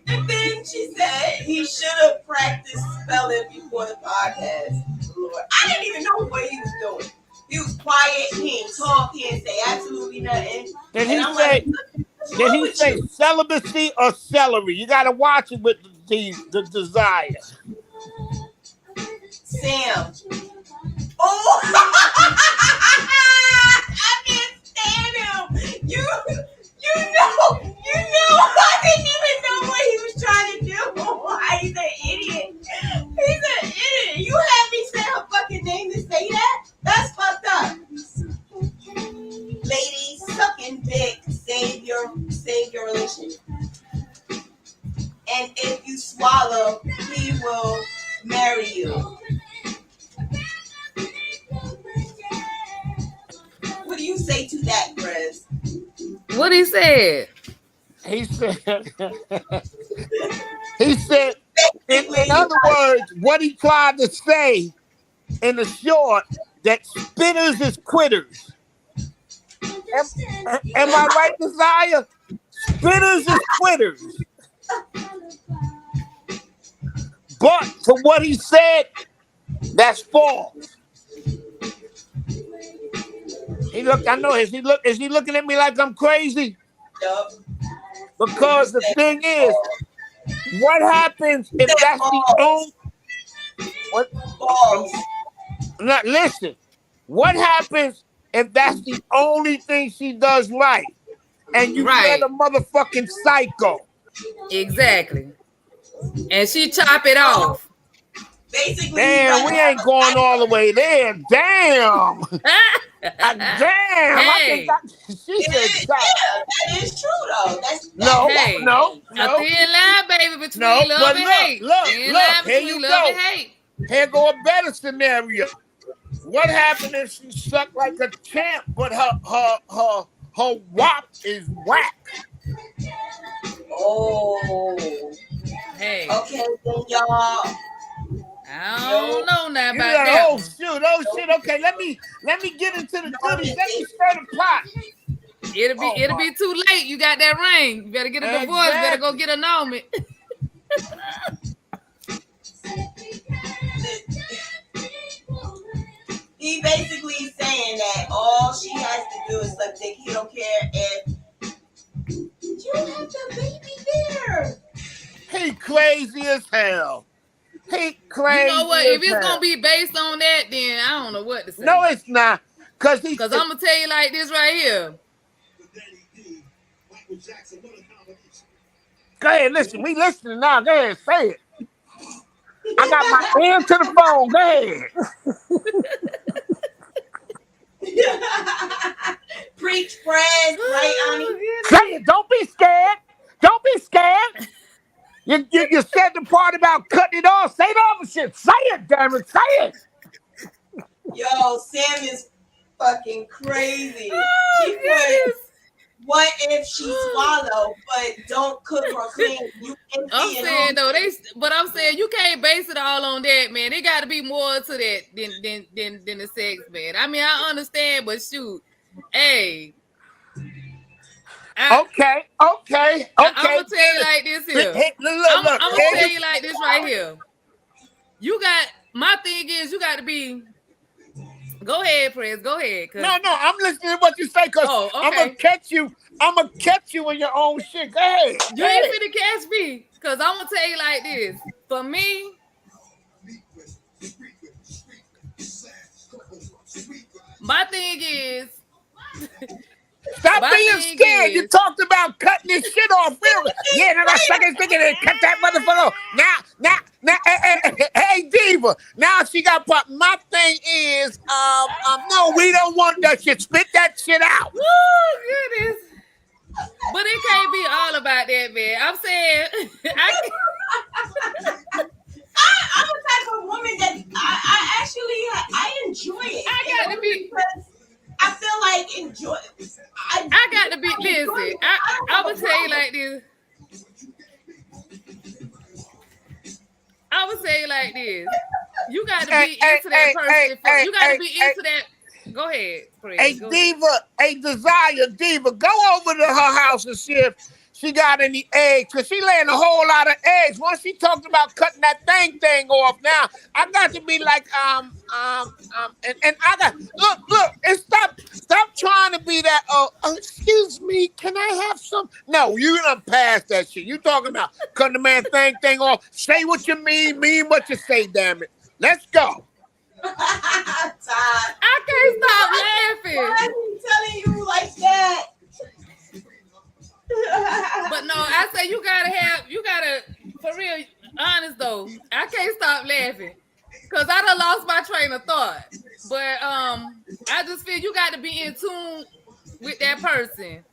A: And then she said he should have practiced spelling before the podcast. Lord, I didn't even know what he was doing. He was quiet. He didn't talk. He didn't say absolutely nothing.
B: Did he say celibacy or celery? You got to watch it with the desire.
A: Sam. Oh, I can't stand him. You know, I didn't even know what he was trying to do. He's an idiot. You had me say her fucking name to say that? That's fucked up. Ladies, sucking dick, save your relationship. And if you swallow, he will marry you. What do you say to that, Chris?
C: What he said?
B: He said, in other words, what he tried to say in the short, that spitters is quitters. Am I right, Desire? Spitters is quitters. But to what he said, that's false. I know. Is he looking at me like I'm crazy?
A: Yep.
B: Because the thing is, what happens if that's the only? Now, listen. What happens if that's the only thing she does right, and you met a motherfucking psycho?
C: Exactly. And she chop it off.
A: Basically,
B: damn, we ain't going all the way there. Damn. Damn.
C: Hey.
B: She said chop.
A: Yeah, that is true though.
B: No.
C: A thin line, baby, between love and hate.
B: Look, here you go. Here go a better scenario. What happened if she sucked like a champ, but her Her wop is whack.
A: Oh.
C: Hey.
A: Okay, then y'all.
C: I don't know now about
B: Yeah,
C: that
B: oh
C: one.
B: shit. Okay, let me get into the goodies. Let me stir the pot.
C: It'll be too late. You got that ring. You better get a divorce.
B: Exactly.
C: Better go get an annulment.
A: He basically saying that all she has to do is suck dick. He don't care if you have the baby there.
B: He crazy as hell. He crazy.
C: You know what? If it's
B: hell.
C: gonna be based on that, then I don't know what to say.
B: No, it's not. Cause
C: I'm gonna tell you like this right here.
B: Go ahead, listen. We listening now. Go ahead, say it. I got my ear to the phone. Go
A: ahead. Preach, friends, right, Ani?
B: Say it. Don't be scared. Don't be scared. You said the part about cutting it off. Say the other shit. Say it, damn it. Say it.
A: Yo, Sam is fucking crazy.
C: Oh,
A: She put, what if she swallow but don't cook or clean? You empty.
C: I'm saying though, I'm saying you can't base it all on that, man. It got to be more to that than the sex, man. I mean, I understand, but shoot, hey.
B: Okay.
C: I'm gonna tell you like this here. I'm gonna tell you like this right here. You got, my thing is, you got to be. Go ahead, Prez. Go ahead.
B: No, I'm listening to what you say because I'm gonna catch you. I'm gonna catch you in your own shit. Go ahead.
C: You ain't finna catch me, cause I'm gonna tell you like this. For me, my thing is.
B: Stop being scared. You talked about cutting this shit off. Yeah, now that second thinking and cut that motherfucker. Now, hey, Diva. Now she got put. My thing is, no, we don't want that shit. Spit that shit out.
C: Oh, goodness. But it can't be all about that, man. I'm saying,
A: I'm the type of woman that I enjoy it.
C: I got to be.
A: I feel like enjoy.
C: I got to be. Listen, I would tell you like this. I would say like this. You got to be into that person. You got to be into that. Go ahead, Fred.
B: Hey, Diva. Hey, Desire, Diva. Go over to her house and see if she got any eggs. Because she laying a whole lot of eggs. Once she talked about cutting that thing off, now I got to be like, and I got, look, and stop trying to be that, excuse me, can I have some? No, you done passed that shit. You talking about cutting the man thing off. Say what you mean what you say, damn it. Let's go.
A: I
C: can't stop laughing.
A: Why are you telling you like that?
C: But no, I say you gotta, for real, honest though, I can't stop laughing. Cause I done lost my train of thought. But I just feel you got to be in tune with that person.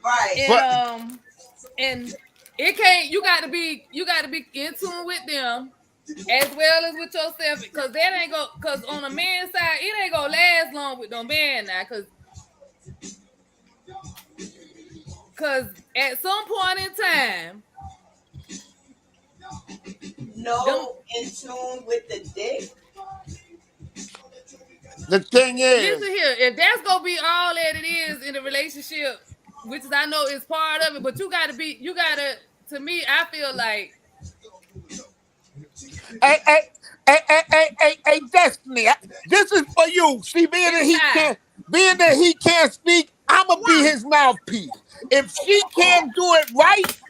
A: Right.
C: And it can't, you got to be in tune with them as well as with yourself. Cause that ain't cause on a man's side, it ain't gonna last long with no man now. Cause at some point in time,
A: in tune with the dick.
B: The thing is,
C: listen here, if that's gonna be all that it is in a relationship, which is I know is part of it, but you gotta, to me, I feel like,
B: hey, Destiny, this is for you. See, being that he can't speak, I'ma be his mouthpiece. If she can't do it right,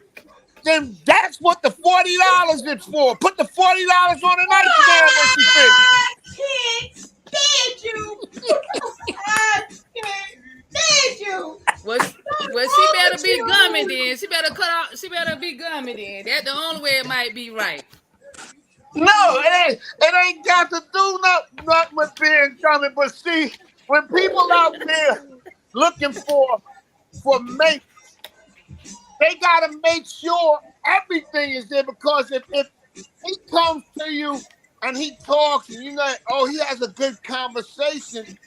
B: then that's what the $40 is for. Put the $40 on the nightstand when she finishes.
A: I can't stand you. I can't stand you.
C: Well, she better be gummy then. She better cut out. She better be gummy then. That's the only way it might be right.
B: No, it ain't got to do nothing with being gummy. But see, when people out there looking for mates, they gotta make sure everything is there, because if he comes to you and he talks and you know, he has a good conversation,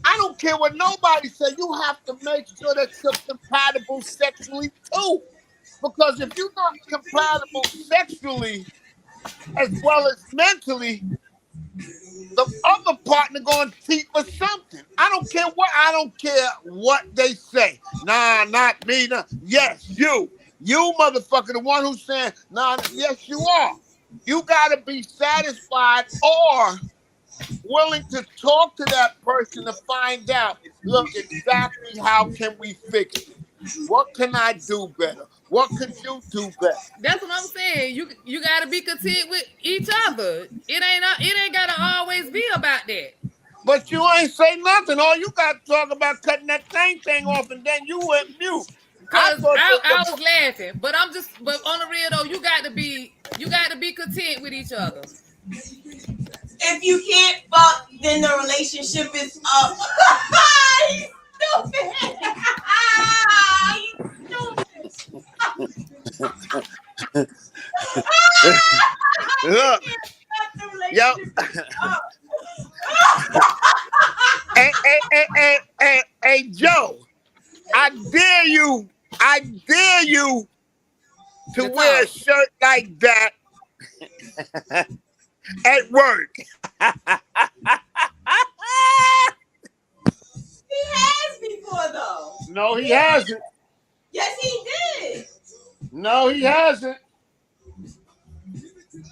B: I don't care what nobody say. You have to make sure that you're compatible sexually too. Because if you're not compatible sexually as well as mentally, the other partner gonna cheat for something. I don't care what they say. Nah, not me. Nah. Yes, you. You motherfucker, the one who's saying, nah, yes, you are. You gotta be satisfied or willing to talk to that person to find out, look, exactly how can we fix it? What can I do better? What could you do better?
C: That's what I'm saying. You gotta be content with each other. It ain't gotta always be about that.
B: But you ain't say nothing. All you got to talk about cutting that thing off, and then you went mute. I
C: Cause
B: thought
C: I was laughing, but but on the real though, you got to be content with each other.
A: If you can't fuck, then the relationship is up. He's stupid.
B: look, yo, hey, Joe, I dare you to wear a shirt like that at work.
A: He has before though.
B: No, he hasn't.
A: Yes, he did.
B: No, he hasn't.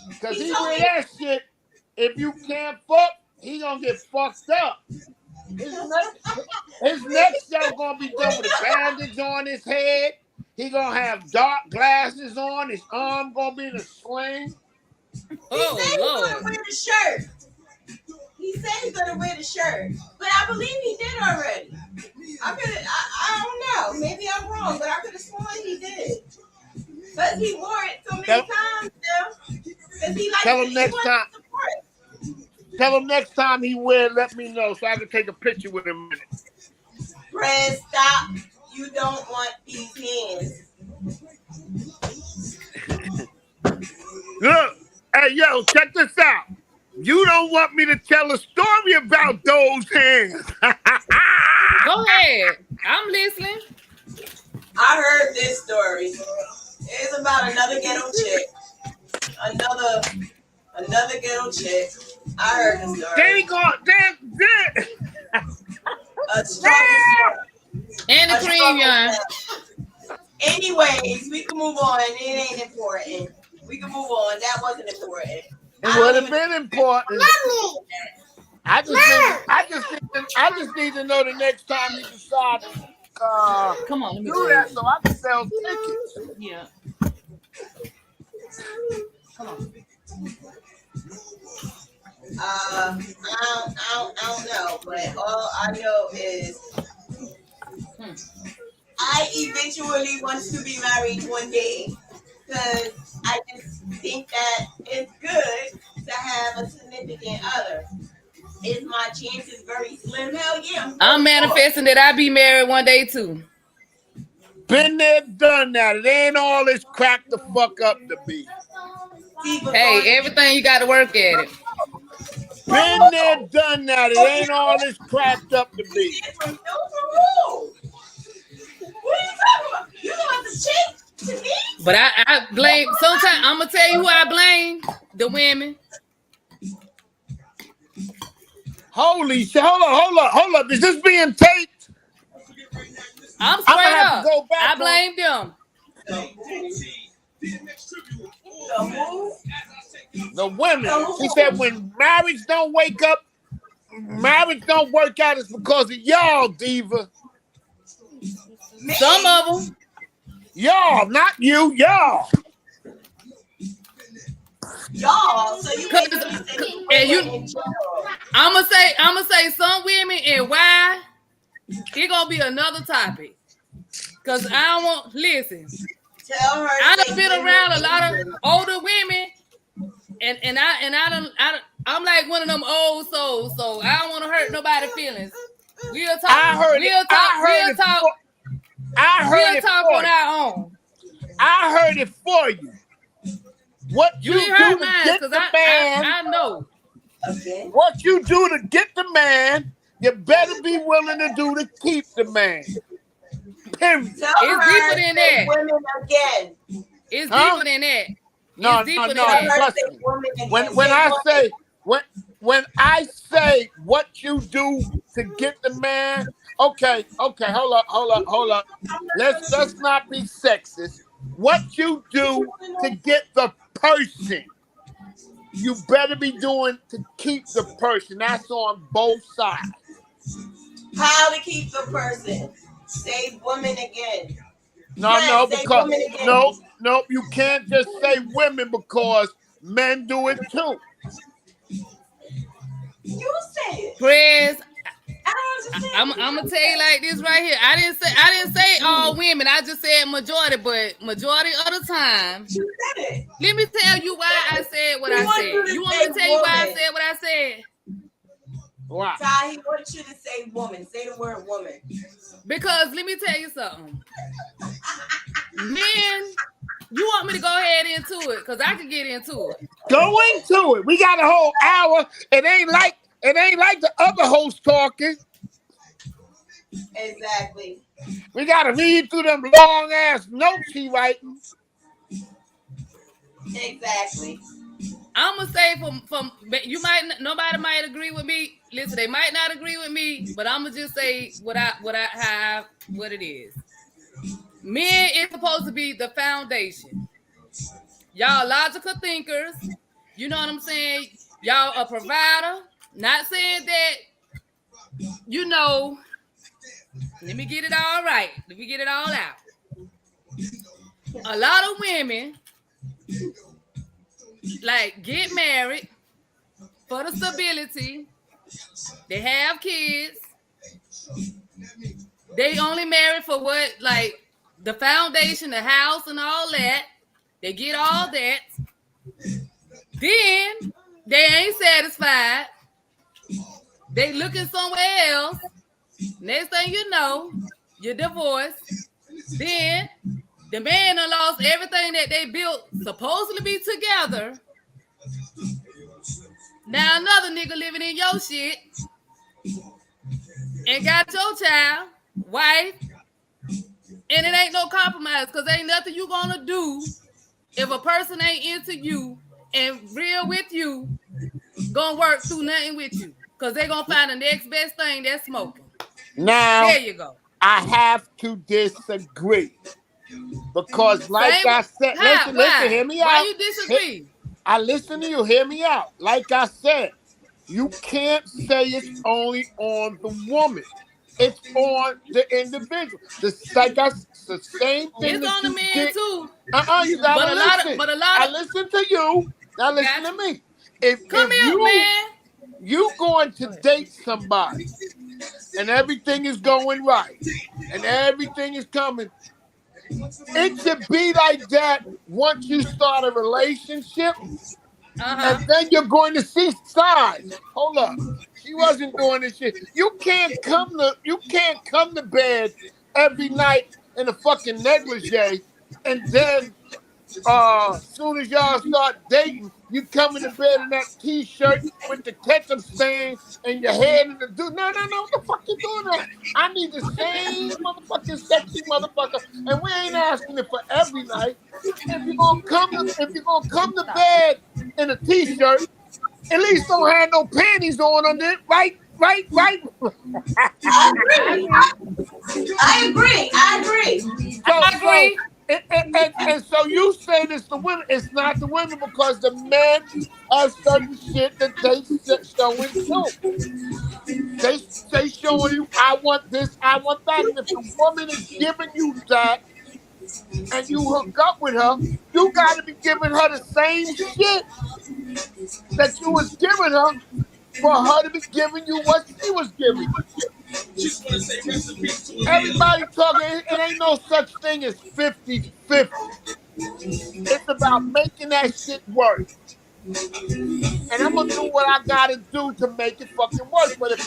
B: Because he wear that shit. If you can't fuck, he gonna get fucked up. His next show gonna be done with a bandage on his head. He gonna have dark glasses on. His arm gonna be in a sling.
C: Oh,
A: he said
C: Lord.
A: He's gonna wear the shirt. He said he's gonna wear the shirt, but I believe he did already. I don't know. Maybe I'm wrong, but I could have sworn he did. But he wore it so many times now. He likes
B: Tell him next time. Tell him next time he wear it, let me know so I can take a picture with him in it.
A: Fred, stop. You don't want these hands.
B: Look, hey, yo, check this out. You don't want me to tell a story about those hands.
C: Go ahead. I'm listening.
A: I heard this story. It's about another ghetto chick. Another ghetto chick. I heard the story.
B: They got that.
A: A strong
C: And the cream, y'all.
A: Anyways, we can move on. It ain't important. We can move on. That wasn't important.
B: It would have been important. I just need to know the next time you decide to
C: come on, let me
B: do that so I can sell tickets.
C: Yeah. Come on.
A: I don't know, but all I know is I eventually want to be married one day because I just think that it's good to have a significant other. Is my chances very slim? Hell yeah.
C: I'm manifesting that I be married one day too.
B: Been there, done that. It ain't all this crack the fuck up to be.
C: Hey, everything you got to work at it.
B: Been there, done that. It ain't all this cracked up to be.
A: What are you talking about? You don't have to cheat to me.
C: But I blame. Sometimes I'm gonna tell you who I blame: the women.
B: Holy shit! Hold up! Is this being taped?
C: I'm straight up.
B: Go back
C: I blame them.
B: The women. She said when marriage don't work out, it's because of y'all, Diva.
C: Some of them.
B: Y'all, not you, y'all.
A: Y'all, so you
C: and you I'ma say some women and why it gonna be another topic. Cause I don't want listen.
A: Tell her
C: I've been around a lot of older women and I'm like one of them old souls, so I don't want to hurt nobody's feelings. We'll talk.
B: I heard
C: we'll
B: it.
C: talk. We'll talk. We'll talk on our own.
B: I heard it for you. What you
C: ain't
B: do
C: heard
B: to
C: mine,
B: get the man?
C: I know.
A: Okay.
B: What you do to get the man you better be willing to do to keep the man. Period.
A: Tell
C: It's
A: her
C: deeper than
A: say
C: that.
A: women again.
C: It's
B: Huh?
C: deeper than that.
B: No,
C: It's deeper than
A: Tell
C: that.
A: her
B: trust
A: say
B: me.
A: women again.
B: When I
A: women.
B: say when I say what you do to get the man, okay, hold up. Let's not be sexist. What you do to get the person, you better be doing to keep the person. That's on both sides.
A: How to keep the person? Say women again.
B: No,
A: Say
B: because
A: women again.
B: no, you can't just say women because men do it too.
A: You say it.
C: Press.
A: I don't understand.
C: I'm gonna tell you like this right here. I didn't say all women. I just said majority, but majority of the time.
A: You said it.
C: Let me tell you why I said what I said. You want me to tell you why I said what I said?
B: Why?
A: Ty, he wants you to say woman. Say the word woman.
C: Because let me tell you something. Men, you want me to go ahead into it? Because I can get into it.
B: Go into it. We got a whole hour. It ain't like the other host talking.
A: Exactly.
B: We gotta read through them long ass notes he writing.
A: Exactly.
C: I'm gonna say from you might nobody might agree with me. Listen, they might not agree with me, but I'm gonna just say what it is. Men is supposed to be the foundation. Y'all logical thinkers. You know what I'm saying? Y'all a provider. Not saying that, you know, let me get it all right. Let me get it all out. A lot of women like get married for the stability. They have kids. They only married for what, like the foundation, the house, and all that. They get all that. Then they ain't satisfied. They looking somewhere else. Next thing you know, you're divorced. Then the man done lost everything that they built supposedly be together. Now another nigga living in your shit and got your child, wife, and it ain't no compromise because ain't nothing you gonna do if a person ain't into you and real with you, gonna work through nothing with you because they gonna find the next best thing that's smoking.
B: Now,
C: there you go.
B: I have to disagree because, like I said, listen, hear me out.
C: Why you disagree?
B: I listen to you. Hear me out. Like I said, you can't say it's only on the woman. It's on the individual. The same thing.
C: It's on the man too.
B: You gotta listen. I
C: of
B: listen to you. Now listen to me.
C: Come here, man.
B: You going to date somebody and everything is going right and everything is coming, it should be like that once you start a relationship. And then you're going to see signs. Hold up. She wasn't doing this shit. You can't come to bed every night in a fucking negligee, and then soon as y'all start dating, you come into bed in that t-shirt with the ketchup stain and your head in the dude. No, what the fuck you doing that? I need the same motherfucking sexy motherfucker, and we ain't asking it for every night. If you're gonna come to bed in a t-shirt, at least don't have no panties on under it, right?
A: I agree.
C: I agree.
B: And so you say it's the women. It's not the women because the men have certain shit that they showing too. They showing you, I want this, I want that. And if the woman is giving you that and you hook up with her, you got to be giving her the same shit that you was giving her for her to be giving you what she was giving you. Everybody talking, it ain't no such thing as 50-50. It's about making that shit work. And I'm gonna do what I gotta do to make it fucking work. But if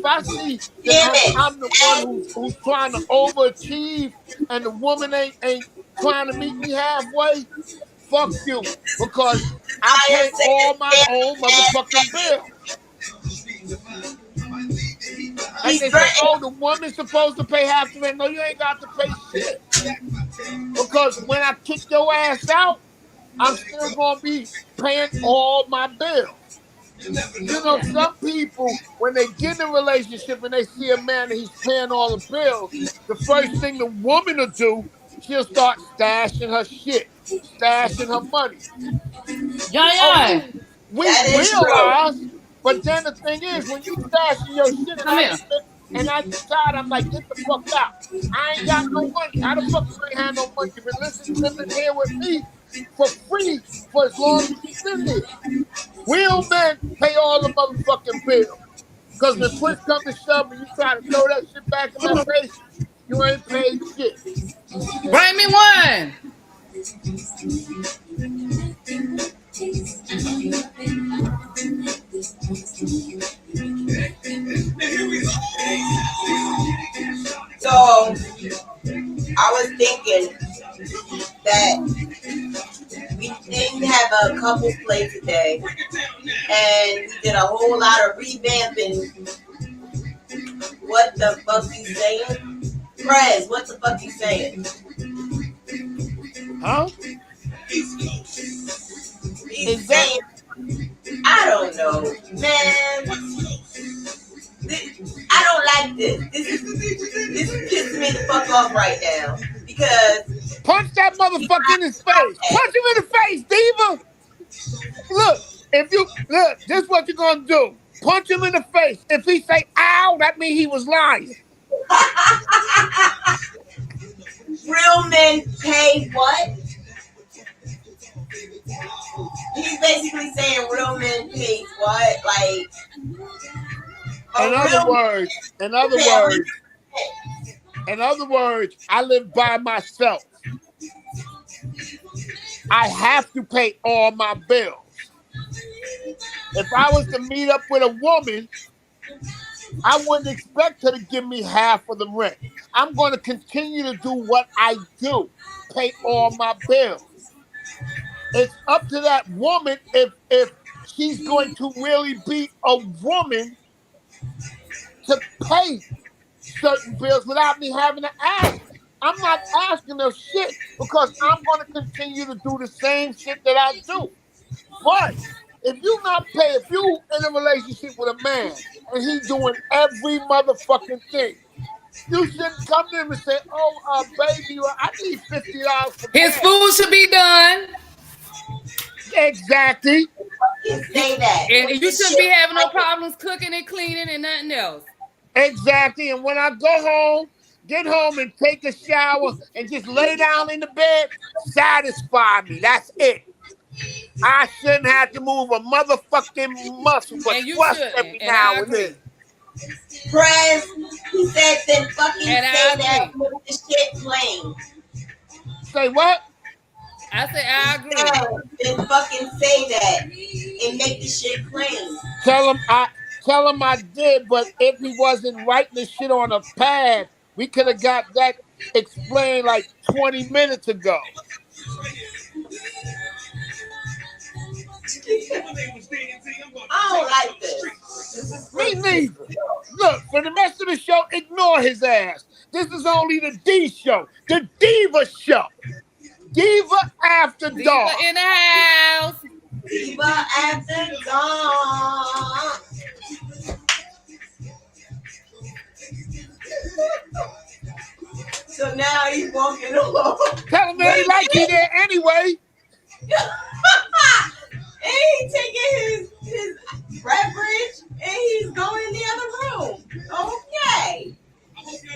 B: I see that I'm the one who's trying to overachieve and the woman ain't trying to meet me halfway, fuck you. Because I pay all my own motherfucking bills. Like
A: He's
B: they say,
A: threatened.
B: oh, the woman's supposed to pay half the rent. No, you ain't got to pay shit. Because when I kick your ass out, I'm still going to be paying all my bills. You know, some people, when they get in a relationship and they see a man and he's paying all the bills, the first thing the woman will do, she'll start stashing her shit, stashing her money. Oh,
C: Yon,
B: we
A: That is true.
B: realize, but then the thing is, when you stashing your shit
C: come here.
B: and I get tired, I'm like, get the fuck out. I ain't got no money. How the fuck you ain't had no money? You've been living here with me for free for as long as you've been here. Real men pay all the motherfucking bills. Because when push comes to shove and you try to throw that shit back in my face, you ain't paid shit.
C: Bring me one.
A: So I was thinking that we didn't have a couples play today, and we did a whole lot of revamping. What the fuck you saying? Prez, what the fuck you saying?
B: Huh?
A: He's saying, I don't know, man. I don't like this. This pisses me the fuck off right now. Because
B: punch that motherfucker in his face. Punch him in the face, Diva. Look, this is what you're gonna do. Punch him in the face. If he say ow, that means he was lying.
A: Real men pay what? He's basically saying real men pay what? Like,
B: in other words, I live by myself. I have to pay all my bills. If I was to meet up with a woman, I wouldn't expect her to give me half of the rent. I'm going to continue to do what I do, pay all my bills. It's up to that woman if she's going to really be a woman to pay certain bills without me having to ask. I'm not asking her shit because I'm going to continue to do the same shit that I do. But if you in a relationship with a man and he doing every motherfucking thing, you shouldn't come to him and say, oh, baby, I need $50 for
C: His
B: gas.
C: food should be done.
B: Exactly.
A: Say that.
C: And you shouldn't be having no problems cooking and cleaning and nothing else.
B: Exactly. And when I get home and take a shower and just lay down in the bed, satisfy me. That's it. I shouldn't have to move a motherfucking muscle but thrust every now and then.
A: Prez, he said, then fucking say that and make the shit plain.
B: Say what?
C: I say I agree.
A: Then fucking say that and make the shit plain.
B: Tell him I did, but if he wasn't writing the shit on a pad, we could have got that explained like 20 minutes ago.
A: I don't like this.
B: Me neither. Look, for the rest of the show, ignore his ass. This is only the D show, the Diva show. Diva After Dark.
C: Diva in the house.
A: Diva After Dark. So now he's walking along.
B: Tell him that he like you there anyway.
A: And he's taking his beverage and he's going in the other room. Okay.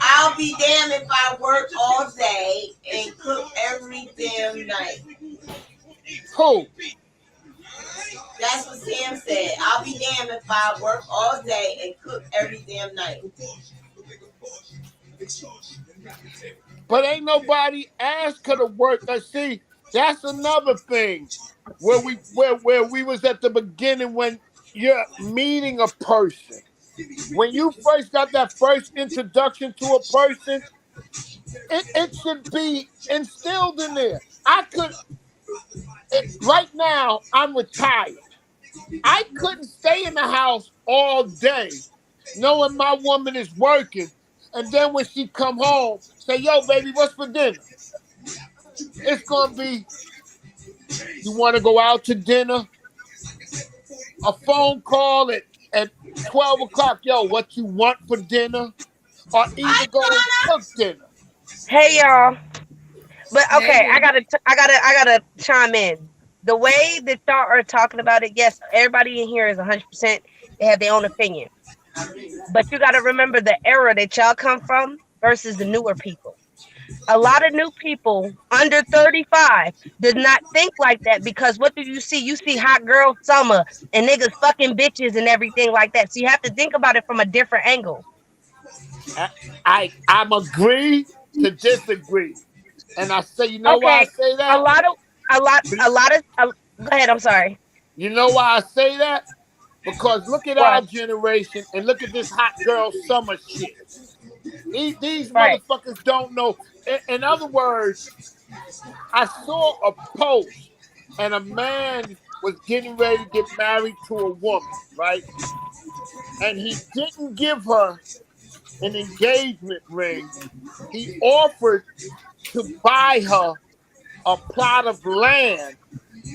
A: I'll be damned if I work all day and cook every damn night.
B: Who?
A: That's what Sam said. I'll be damned if I work all day and cook every damn night.
B: But ain't nobody asked her to work. See, that's another thing. Where we was at the beginning when you're meeting a person. When you first got that first introduction to a person, it should be instilled in there. Right now, I'm retired. I couldn't stay in the house all day knowing my woman is working, and then when she come home, say, yo, baby, what's for dinner? It's gonna be, you wanna go out to dinner? A phone call at 12 o'clock, yo, what you want for dinner? Or
A: Hi,
B: either go and
A: Donna.
B: cook dinner.
D: Hey y'all. But
C: Hey,
D: okay, I
C: boo.
D: gotta chime in. The way that y'all are talking about it, yes, everybody in here is 100%. They have their own opinion, but you gotta remember the era that y'all come from versus the newer people. A lot of new people under 35 does not think like that because what do you see? You see hot girl summer and niggas fucking bitches and everything like that. So you have to think about it from a different angle.
B: I'm agree to disagree. And I say, you know why I
D: Okay,
B: say
D: a
B: that?
D: lot of go ahead. I'm sorry.
B: You know why I say that? Because look at our
D: What?
B: generation and look at this hot girl summer shit. These
D: Right.
B: motherfuckers don't know. In other words, I saw a post and a man was getting ready to get married to a woman, right? And he didn't give her an engagement ring. He offered to buy her a plot of land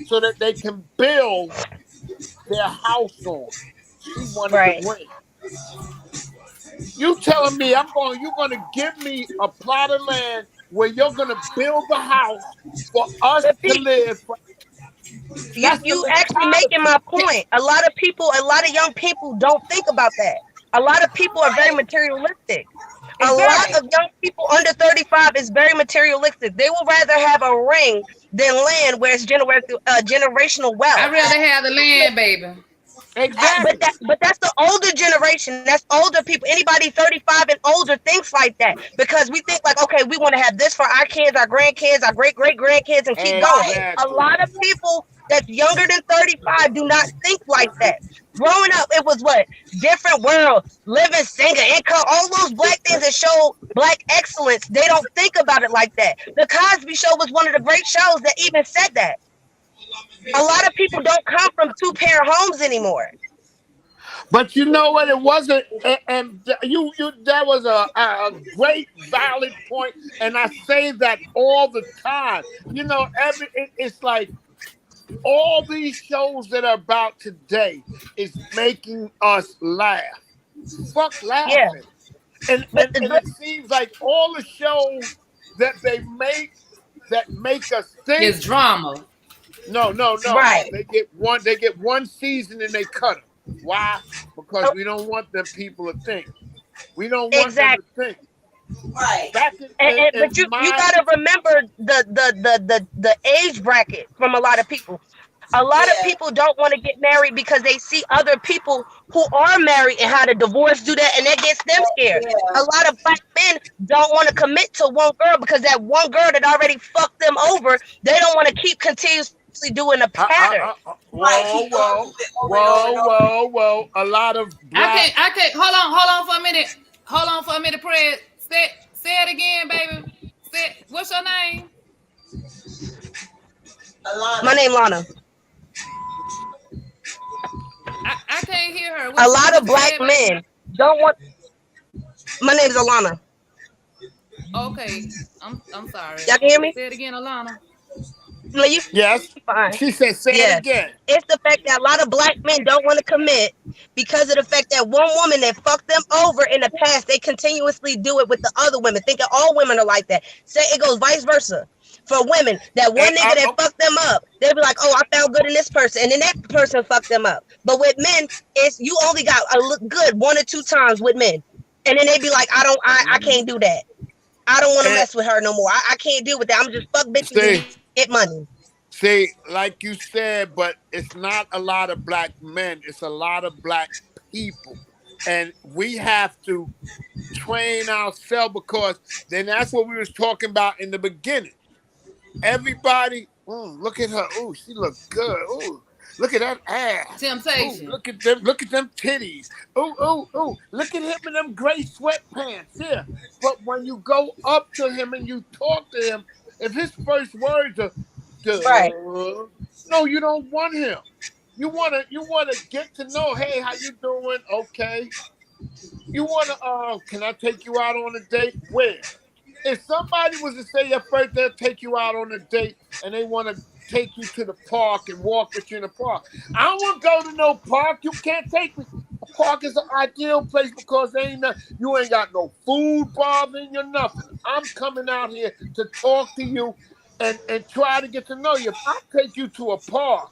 B: so that they can build their house on. She wanted the
D: Right.
B: ring. You telling me you're gonna give me a plot of land where you're gonna build the house for us
D: But
B: to
D: Pete,
B: live? That's the
D: you actually making my
B: mentality.
D: point. A lot of people, a lot of young people don't think about that. A lot of people are very materialistic. A lot
B: Exactly.
D: of young people under 35 is very materialistic. They will rather have a ring than land where it's generational
C: I'd
D: wealth.
C: rather have the land, baby.
D: But
B: Exactly.
D: that's the older generation. That's older people. Anybody 35 and older thinks like that because we think like, okay, we want to have this for our kids, our grandkids, our great great grandkids, and keep going. A
B: Exactly.
D: lot of people that's younger than 35 do not think like that. Growing up, it was what different world, living, singer, income, all those black things that show black excellence. They don't think about it like that. The Cosby Show was one of the great shows that even said that. A lot of people don't come from two-pair homes anymore.
B: But you know what? It wasn't, and you that was a great valid point, and I say that all the time. You know, it's like all these shows that are about today is making us laugh. Fuck
D: Yeah,
B: laughing, and
D: but,
B: and and
D: but
B: it seems like all the shows that they make that make us think.
C: It's drama.
B: No.
D: right,
B: They get one season and they cut them. Why? Because
D: oh,
B: we don't want them people to think. We don't want them to
D: exactly.
B: think.
A: Right.
B: Back
D: But
B: in
D: you
B: my
D: gotta remember the age bracket from a lot of people. A lot of
A: Yeah.
D: people don't want to get married because they see other people who are married and how to divorce do that, and that gets them scared. A
A: Yeah.
D: lot of black men don't want to commit to one girl because that one girl that already fucked them over, they don't want to keep continuously doing a pattern.
A: Right.
B: whoa,
A: Keep going
B: whoa,
A: through it over and over
B: whoa,
A: and over.
B: whoa, whoa. A lot of black.
C: I can't. Hold on for a minute. Hold on for a minute, Fred. Say it again, baby. What's your name?
D: My
A: Alana.
D: name Lana.
C: I can't hear her.
D: A
C: What
D: lot
C: you
D: of black
C: said, baby?
D: men don't want. My name is Alana.
C: Okay. I'm sorry.
D: Y'all can hear me?
C: Say it again, Alana.
D: No, you
B: Yes.
D: fine.
B: She said, say it
D: Yeah.
B: again.
D: It's the fact that a lot of black men don't want to commit because of the fact that one woman that fucked them over in the past, they continuously do it with the other women, thinking all women are like that. Say it goes vice versa. For women, that
B: And
D: one nigga that fucked them up, they be like, oh, I found good in this person. And then that person fucked them up. But with men, it's you only got a look good one or two times with men. And then they be like, I can't do that. I don't want to
B: and
D: mess with her no more. I can't deal with that. I'm just fuck bitches and
B: see,
D: get money.
B: like you said, but it's not a lot of black men. It's a lot of black people, and we have to train ourselves because then that's what we was talking about in the beginning. Everybody, look at her. Oh, she look good. Oh, look at that ass. Oh,
C: Temptation.
B: look at them titties. Oh, look at him in them gray sweatpants. Yeah. But when you go up to him and you talk to him, if his first words are,
D: Right.
B: no, you don't want him. You wanna get to know, hey, how you doing? Okay. You wanna can I take you out on a date? Where? If somebody was to say your first they'll take you out on a date and they want to take you to the park and walk with you in the park. I don't want to go to no park. You can't take me. A park is an ideal place because you ain't got no food bothering you, nothing. I'm coming out here to talk to you and try to get to know you. If I take you to a park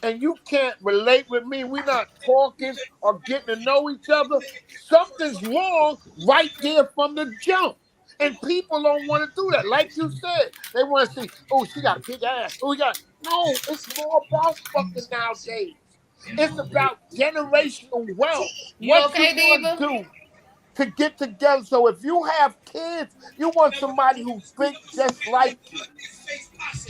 B: and you can't relate with me, we're not talking or getting to know each other, something's wrong right there from the jump. And people don't want to do that. Like you said, they want to see, oh, she got a big ass. Oh, no, it's more about fucking nowadays. It's about generational wealth.
C: You
B: What you
C: okay,
B: want
C: Diva?
B: to do to get together. So if you have kids, you want somebody who thinks just like you.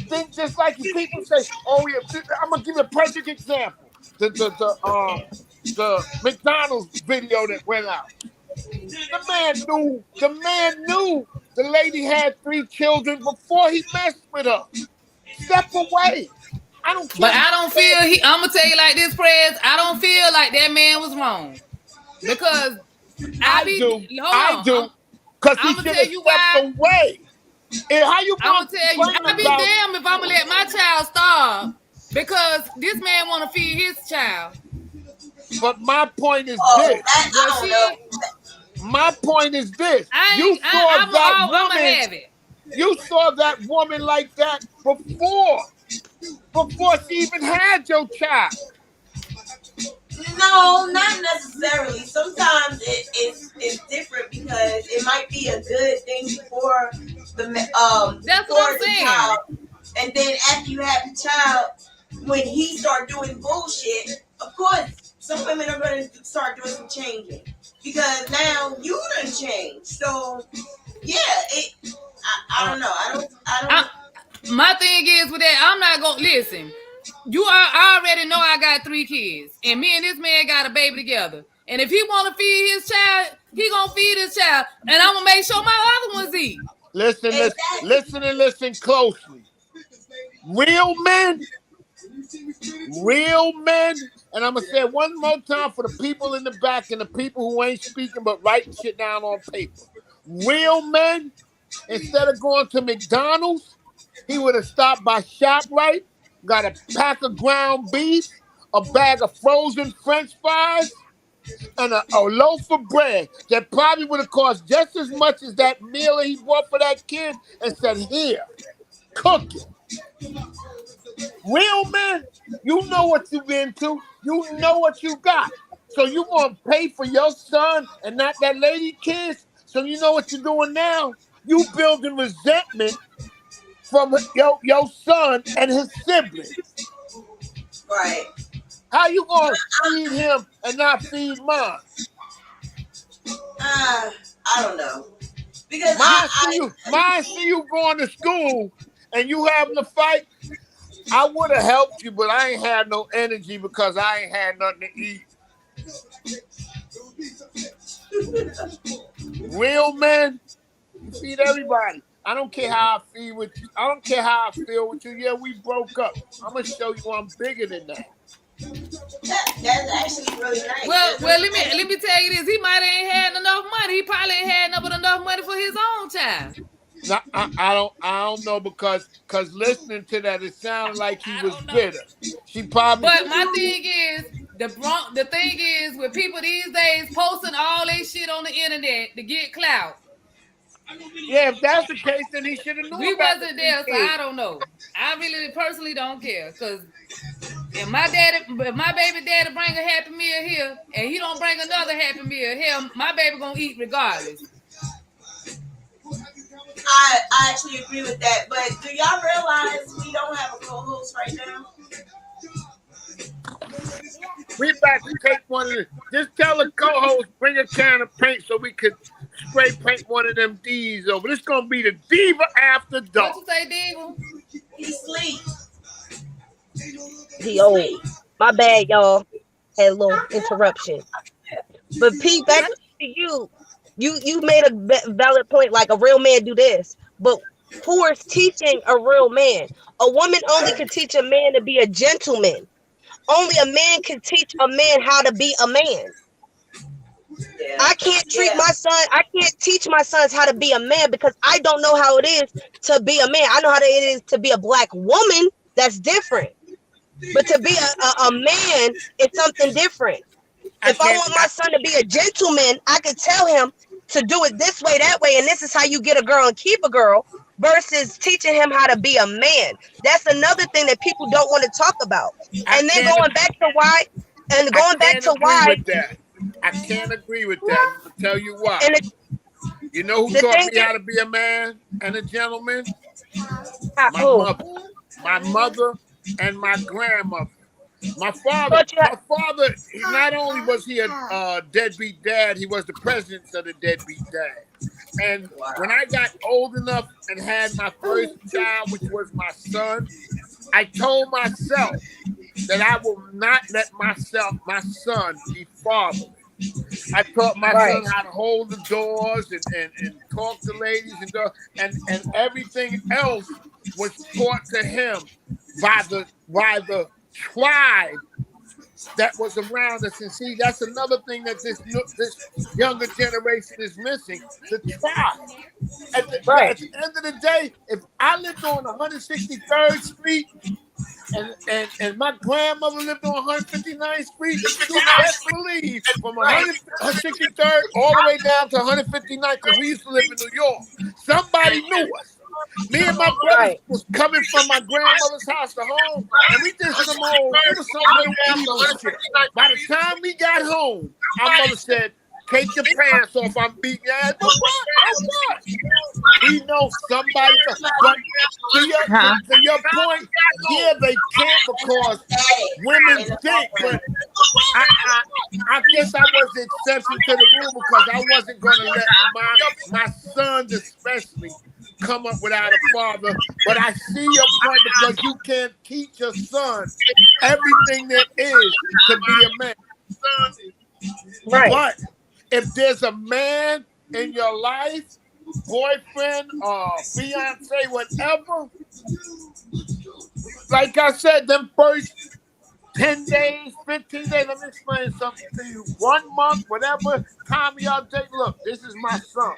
B: Think just like you. People say, oh, yeah, I'm going to give you a perfect example. The McDonald's video that went out. The man knew the lady had 3 children before he messed with her. Step away. I don't care.
C: But I don't feel I'm gonna tell you like this, Prez. I don't feel like that man was wrong. Because
B: I do. Because he
C: I'm gonna
B: should
C: tell
B: have
C: you
B: stepped
C: why.
B: away. And how you
C: I'm
B: gonna
C: gonna tell you, I'll be damned if I'm gonna let my child starve because this man wanna feed his child.
B: But my point is this. My point is this. You saw that woman like that before she even had your child.
A: No, not necessarily. Sometimes it's different because it might be a good thing for
C: that's what I'm saying.
A: Child, and then after you have the child, when he start doing bullshit, of course some women are going to start doing some changing because now you done changed. So yeah, I don't know. I don't.
C: My thing is with that, I'm not gonna listen. I already know I got 3 kids, and me and this man got a baby together. And if he want to feed his child, he gonna feed his child, and I'm gonna make sure my other ones eat.
B: Listen closely. Real men, and I'm gonna say it one more time for the people in the back and the people who ain't speaking but writing shit down on paper. Real men, instead of going to McDonald's, he would have stopped by ShopRite, got a pack of ground beef, a bag of frozen French fries, and a loaf of bread that probably would have cost just as much as that meal he bought for that kid and said, here, cook it. Real men, you know what you've been to. You know what you got. So you going to pay for your son and not that lady kids? So you know what you're doing now? You building resentment from your son and his siblings.
A: Right.
B: How you going to feed him and not feed mine?
A: I don't know. Because
B: mine see you going to school and you having to fight. I would have helped you, but I ain't had no energy because I ain't had nothing to eat. Real men, you feed everybody. I don't care how I feel with you. I don't care how I feel with you. Yeah, we broke up. I'm gonna show you I'm bigger than that.
A: That's actually really nice.
C: Well, let me tell you this. He might ain't had enough money. He probably ain't had enough money for his own child.
B: No, I don't know because listening to that, it sounded like he was bitter. She probably.
C: But my thing is the thing is with people these days posting all their shit on the internet to get clout.
B: Yeah, if that's the case, then he should have known.
C: We wasn't there, so I don't know. I really personally don't care because if my baby daddy bring a Happy Meal here and he don't bring another Happy Meal here, my baby gonna eat regardless.
A: I actually agree with that, but do y'all realize we don't have a co-host right now?
B: We about to take one of them. Just tell the co-host, bring a can of paint so we could spray paint one of them D's over. This is going to be the Diva After Dark.
C: What you say, Diva?
A: He sleep.
D: He old. My bad, y'all. Had a little interruption. But Pete, back to you. You made a valid point, like a real man do this. But who is teaching a real man? A woman only can teach a man to be a gentleman. Only a man can teach a man how to be a man.
A: Yeah.
D: I can't treat my son. I can't teach my sons how to be a man because I don't know how it is to be a man. I know how it is to be a black woman. That's different. But to be a man is something different.
B: I
D: If I
B: can't.
D: want my son to be a gentleman, I could tell him to do it this way, that way, and this is how you get a girl and keep a girl versus teaching him how to be a man. That's another thing that people don't want to talk about.
B: I
D: And then
B: can't.
D: going back to why, and
B: I
D: going back
B: can't
D: to
B: agree
D: why,
B: with that. I can't agree with that. And I'll tell you why.
D: and
B: You know who
D: the
B: taught
D: thing
B: me how to be a man and a gentleman? My
D: who
B: mother. My mother and my grandmother. My father,
D: taught you how,
B: not only was he a deadbeat dad, he was the president of the deadbeat dad. And when I got old enough and had my first child, which was my son, I told myself that I will not let my son be fatherless. I taught my
D: right,
B: son how to hold the doors and talk to ladies and everything else was taught to him by the tribe that was around us. And see, that's another thing that this younger generation is missing: the tribe.
D: right,
B: At the end of the day, if I lived on 163rd Street and my grandmother lived on 159th Street, you best believe from 163rd all the way down to 159th, because we used to live in New York, somebody knew us. Me and my brothers
D: right,
B: was coming from my grandmother's house to home, and we did some old, it was some little evil shit. By the time we got home, our mother said, "Take your pants off, I'm beating your ass." But what? Oh, what? We know somebody, but to your point, yeah, they can't because women think, but I guess I was the exception to the rule because I wasn't going to let my sons especially come up without a father. But I see your point because you can't teach your son everything there is to be a man.
D: right.
B: But if there's a man in your life, boyfriend or fiance, whatever, like I said, them first 10 days, 15 days, let me explain something to you. 1 month, whatever time y'all take, look, this is my son.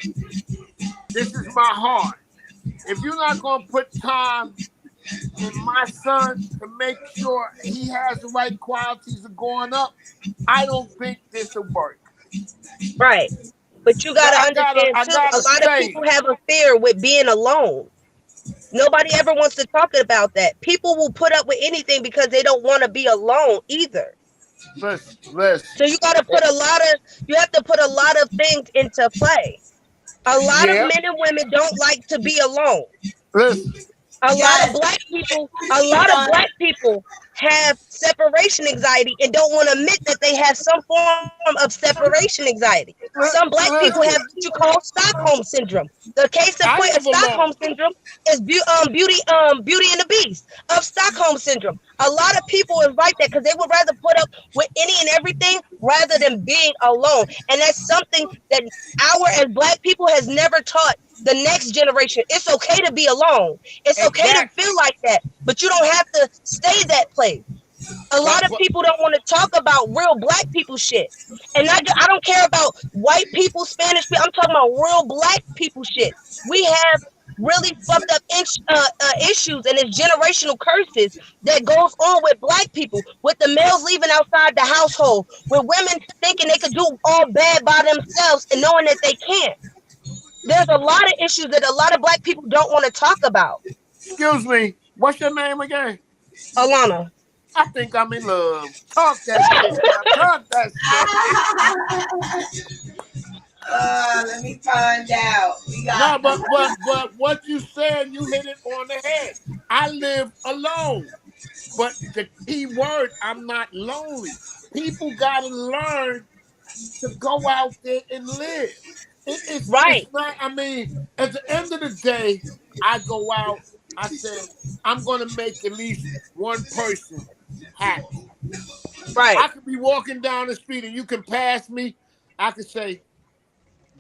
B: This is my heart. If you're not going to put time in my son to make sure he has the right qualities of going up, I don't think this will work.
D: Right. But you
B: But
D: gotta
B: I
D: understand too, a
B: gotta
D: lot of
B: say,
D: people have a fear with being alone. Nobody ever wants to talk about that. People will put up with anything because they don't want to be alone either.
B: listen.
D: So you have to put a lot of things into play. A lot of
B: Yeah,
D: men and women don't like to be alone.
B: listen.
D: A lot of
A: Yes.
D: black people have separation anxiety and don't want to admit that they have some form of separation anxiety. Some black people have
B: Listen.
D: what you call Stockholm syndrome. The case in
B: I
D: point of
B: live
D: Stockholm
B: alone.
D: syndrome is Beauty and the Beast of Stockholm syndrome. A lot of people is like that because they would rather put up with any and everything rather than being alone. And that's something that as black people has never taught the next generation. It's okay to be alone. It's okay to
B: Exactly.
D: feel like that, but you don't have to stay that place. A lot of
B: But
D: people don't want to talk about real black people shit. And I don't care about white people, Spanish people. I'm talking about real black people shit. We have really fucked up issues and it's generational curses that goes on with black people, with the males leaving outside the household, with women thinking they could do all bad by themselves and knowing that they can't. There's a lot of issues that a lot of black people don't want to talk about.
B: excuse me, what's your name again?
D: Alana.
B: I think I'm in love. Talk that shit. Talk that shit.
A: Let me find out.
B: No, but what you said, you hit it on the head. I live alone. But the key word, I'm not lonely. People gotta learn to go out there and live. It's
D: Right,
B: not, I mean, at the end of the day, I go out, I say, I'm gonna make at least one person happy.
D: right.
B: I could be walking down the street and you can pass me. I could say,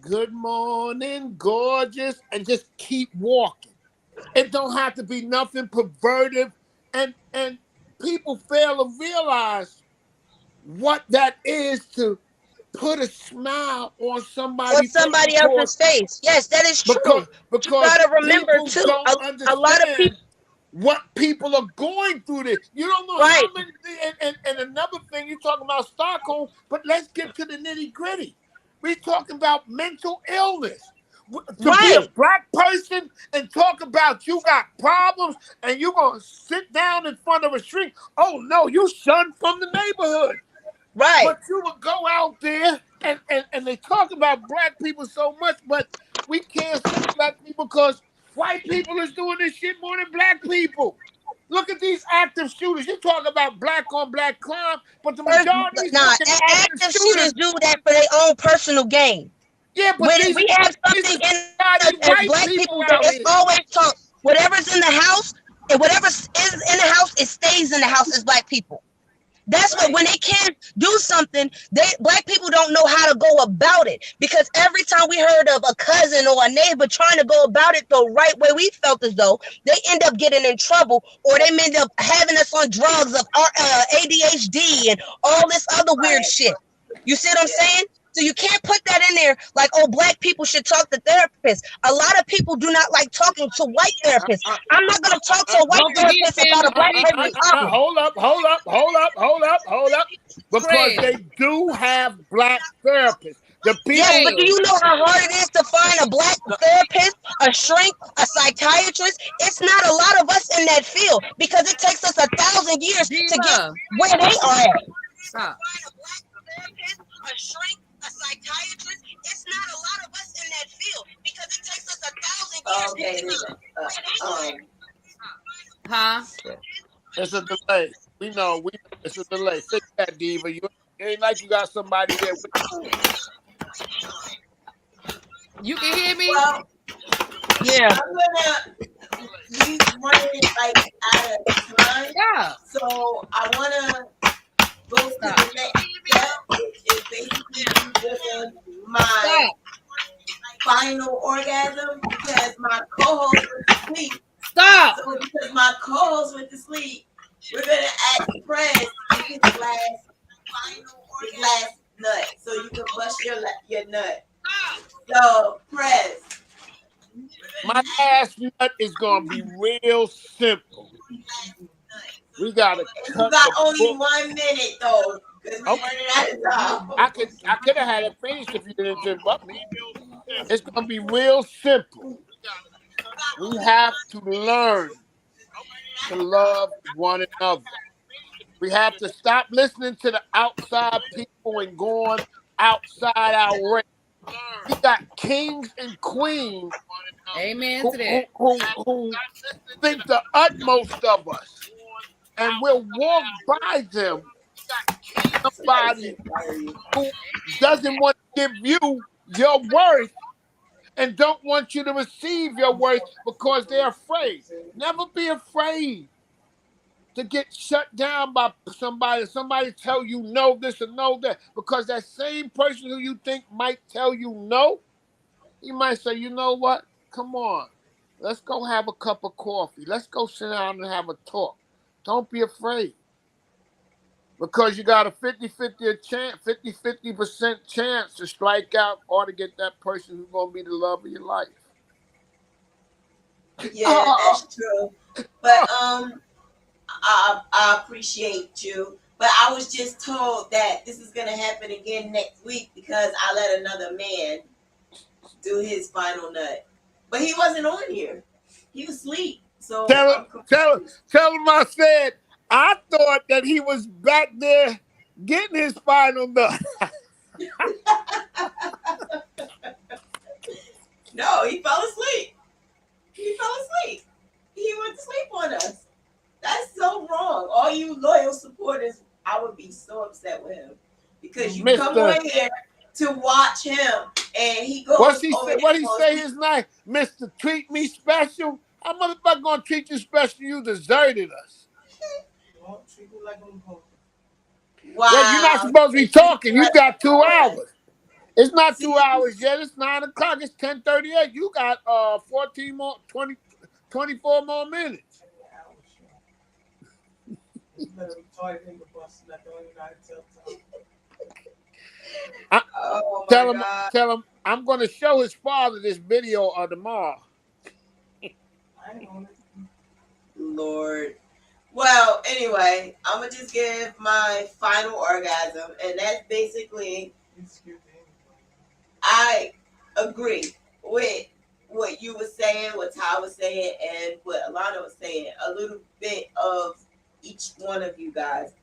B: "Good morning, gorgeous," and just keep walking. It don't have to be nothing perverted. And people fail to realize what that is to put a smile on
D: on
B: somebody's face
D: somebody else's face. Yes, that is true. You
B: because
D: gotta remember
B: people
D: too.
B: don't
D: A lot of
B: understand
D: people,
B: what people are going through this. You don't know
D: right,
B: how many and another thing you're talking about Stockholm, but let's get to the nitty-gritty. We're talking about mental illness. To be a
D: right,
B: black person and talk about you got problems and you're gonna sit down in front of a shrink. Oh no, you shunned from the neighborhood.
D: right.
B: But you would go out there and they talk about black people so much, but we can't say black people because white people is doing this shit more than black people. Look at these active shooters. You talk about black on black crime, but the
D: First,
B: majority of these
D: nah,
B: fucking active
D: active shooters
B: shooters,
D: do that for their own personal gain.
B: yeah, but
D: When we have
B: these
D: something
B: is
D: in us
B: body
D: as
B: white
D: black
B: people
D: people, that
B: out
D: it's
B: here.
D: always taught. Whatever's in the house and whatever is in the house, it stays in the house as black people. That's what,
A: Right.
D: when they can't do something, black people don't know how to go about it. Because every time we heard of a cousin or a neighbor trying to go about it the right way, we felt as though they end up getting in trouble, or they end up having us on drugs of ADHD and all this other weird
A: Right.
D: shit. You see what I'm
A: Yeah.
D: saying? So you can't put that in there like, oh, black people should talk to therapists. A lot of people do not like talking to white therapists. I'm not going to talk to a white
C: Don't forget,
D: therapist about
C: family,
D: a black person's problem.
B: Hold up. Because
C: Fred,
B: they do have black therapists. The
D: Yes,
B: people
D: but do
C: Fred,
D: you know how hard it is to find a black therapist, a shrink, a psychiatrist? It's not a lot of us in that field because it takes us 1,000 years to get
C: Diva,
D: where they are at.
C: stop.
D: A shrink, a psychiatrist. It's not a lot of us in that field because it takes us 1,000 years
A: Okay.
D: to get where they are at.
C: Huh?
B: it's a delay. We know it's a delay. Fix that, Diva. You ain't like you got somebody there with
C: You can hear me?
A: Well,
D: Yeah.
A: we running like out of time,
C: Yeah.
A: so I wanna go to the next step, which is basically giving my
C: Stop.
A: final orgasm because my co-host went to sleep.
C: Stop.
A: So because my co-host went to sleep, we're gonna ask Prez to get his last nut, so you can bust your nut. So Prez,
B: my last nut is gonna be real simple. We gotta
A: you
B: cut
A: got
B: the
A: only
B: book.
A: 1 minute though, because we're
B: Okay.
A: running out of time.
B: I could have had it finished if you didn't interrupt me. It's gonna be real simple. We have to learn to love one another. We have to stop listening to the outside people and going outside our race. We got kings and queens
C: Amen
B: who,
C: to that.
B: who, who, who think the utmost of us, and we'll walk by them.
A: Somebody
B: Somebody
A: said fire you.
B: who doesn't want to give you your worth and don't want you to receive your worth because they're afraid. Never be afraid to get shut down by somebody tell you no this and no that, because that same person who you think might tell you no, he might say, you know what, come on, let's go have a cup of coffee, let's go sit down and have a talk. Don't be afraid, because you got a 50% chance to strike out or to get that person who's going to be the love of your life.
A: Yeah, that's true. But I appreciate you. But I was just told that this is gonna happen again next week because I let another man do his final nut. But he wasn't on here. He was asleep. So
B: Tell,
A: I'm
B: tell,
A: confused.
B: tell him I said I thought that he was back there getting his final nut.
A: No, he fell asleep. He fell asleep. He went to sleep on us. That's so wrong. All you loyal supporters, I would be so upset with him because you come
B: Mister,
A: on here to watch him and he goes
B: what's he
A: over
B: say?
A: there
B: What
A: and
B: he
A: goes,
B: say his name? Mister, treat me special. How motherfucker gonna treat you special? You deserted us.
A: wow.
B: Well, you're not supposed to be talking. You got 2 hours. It's not 2 hours yet. It's 9 o'clock. It's 10:38. You got 14 more, 20, 24 more minutes. I,
A: Oh my God.
B: tell him I'm going to show his father this video tomorrow.
A: Lord. Well, anyway, I'm gonna just give my final orgasm, and that's basically I agree with what you were saying, what Ty was saying, and what Alana was saying. A little bit of each one of you guys.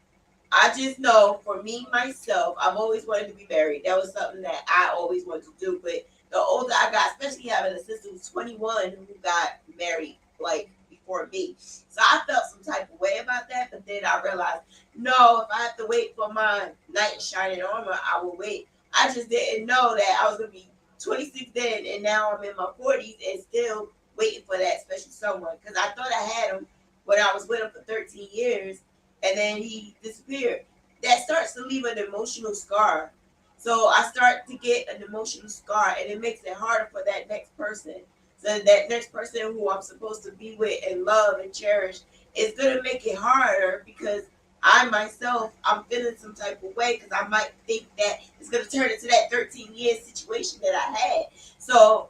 A: I just know for me myself, I've always wanted to be married. That was something that I always wanted to do. But the older I got, especially having a sister who's 21 who got married like before me, so I felt some type of way about that. But then I realized, no, if I have to wait for my knight in shining armor, I will wait. I just didn't know that I was gonna be 26 then, and now I'm in my 40s and still waiting for that special someone. Because I thought I had him when I was with him for 13 years and then he disappeared. That starts to leave an emotional scar. So I start to get an emotional scar, and it makes it harder for that next person. So that next person who I'm supposed to be with and love and cherish is gonna make it harder because I myself I'm feeling some type of way because I might think that it's gonna turn into that 13-year situation that I had. So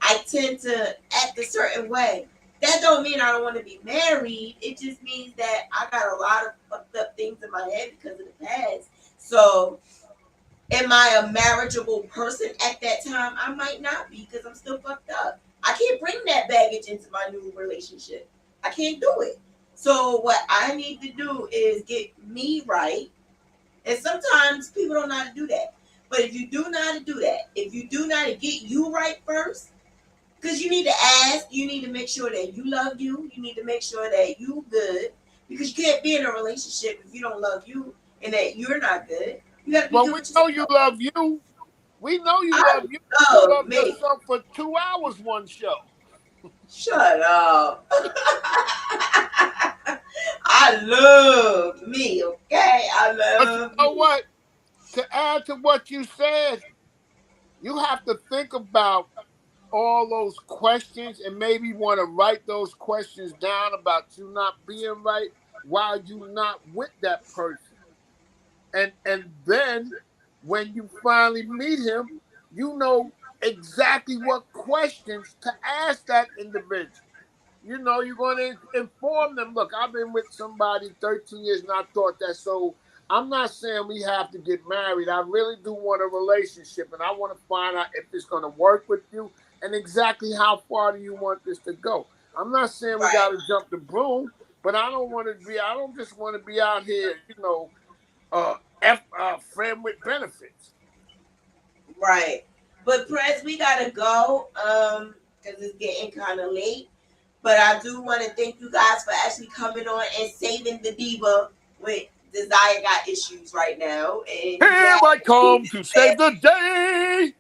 A: I tend to act a certain way. That don't mean I don't want to be married. It just means that I got a lot of fucked up things in my head because of the past. So, am I a marriageable person at that time? I might not be because I'm still fucked up. I can't bring that baggage into my new relationship. I can't do it. So, what I need to do is get me right. And sometimes people don't know how to do that. But if you do know how to do that, if you do know how to get you right first, because you need to ask, you need to make sure that you love you. You need to make sure that you good. Because you can't be in a relationship if you don't love you and that you're not good. You got to be
B: Well,
A: good
B: we
A: with
B: know
A: yourself.
B: you love you. We know you
A: I
B: love you. You
A: love
B: love
A: me.
B: yourself for 2 hours one show.
A: Shut up. I love me, okay? I
B: But you
A: love
B: know
A: me.
B: what? To add to what you said, you have to think about all those questions and maybe want to write those questions down about you not being right while you not with that person. And then when you finally meet him, you know exactly what questions to ask that individual. You know, you're going to inform them. Look, I've been with somebody 13 years and I thought that. So I'm not saying we have to get married. I really do want a relationship and I want to find out if it's going to work with you and exactly how far do you want this to go. I'm not saying we got
A: Right,
B: to jump the broom, but I don't just want to be out here, friend with benefits.
A: right. But Prez, we gotta go. Because it's getting kind of late. But I do want to thank you guys for actually coming on and saving the diva with Desire got issues right now, and
B: Here I come to save the day.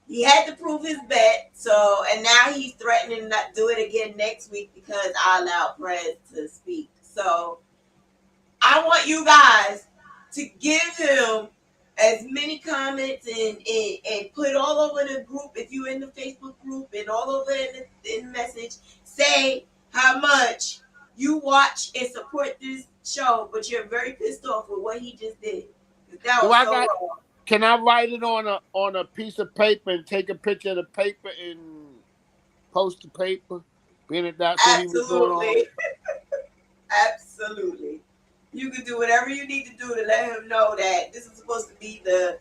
A: he had to prove his bet. So, and now he's threatening to not do it again next week because I allowed Prez to speak. So, I want you guys to give him as many comments and put all over the group if you're in the Facebook group and all over in the message. Say how much you watch and support this show, but you're very pissed off with what he just did. That
B: Do
A: was
B: I
A: so
B: got?
A: wrong.
B: Can I write it on a piece of paper and take a picture of the paper and post the paper? Being that that's what he was doing all.
A: Absolutely. Absolutely. You can do whatever you need to do to let him know that this is supposed to be the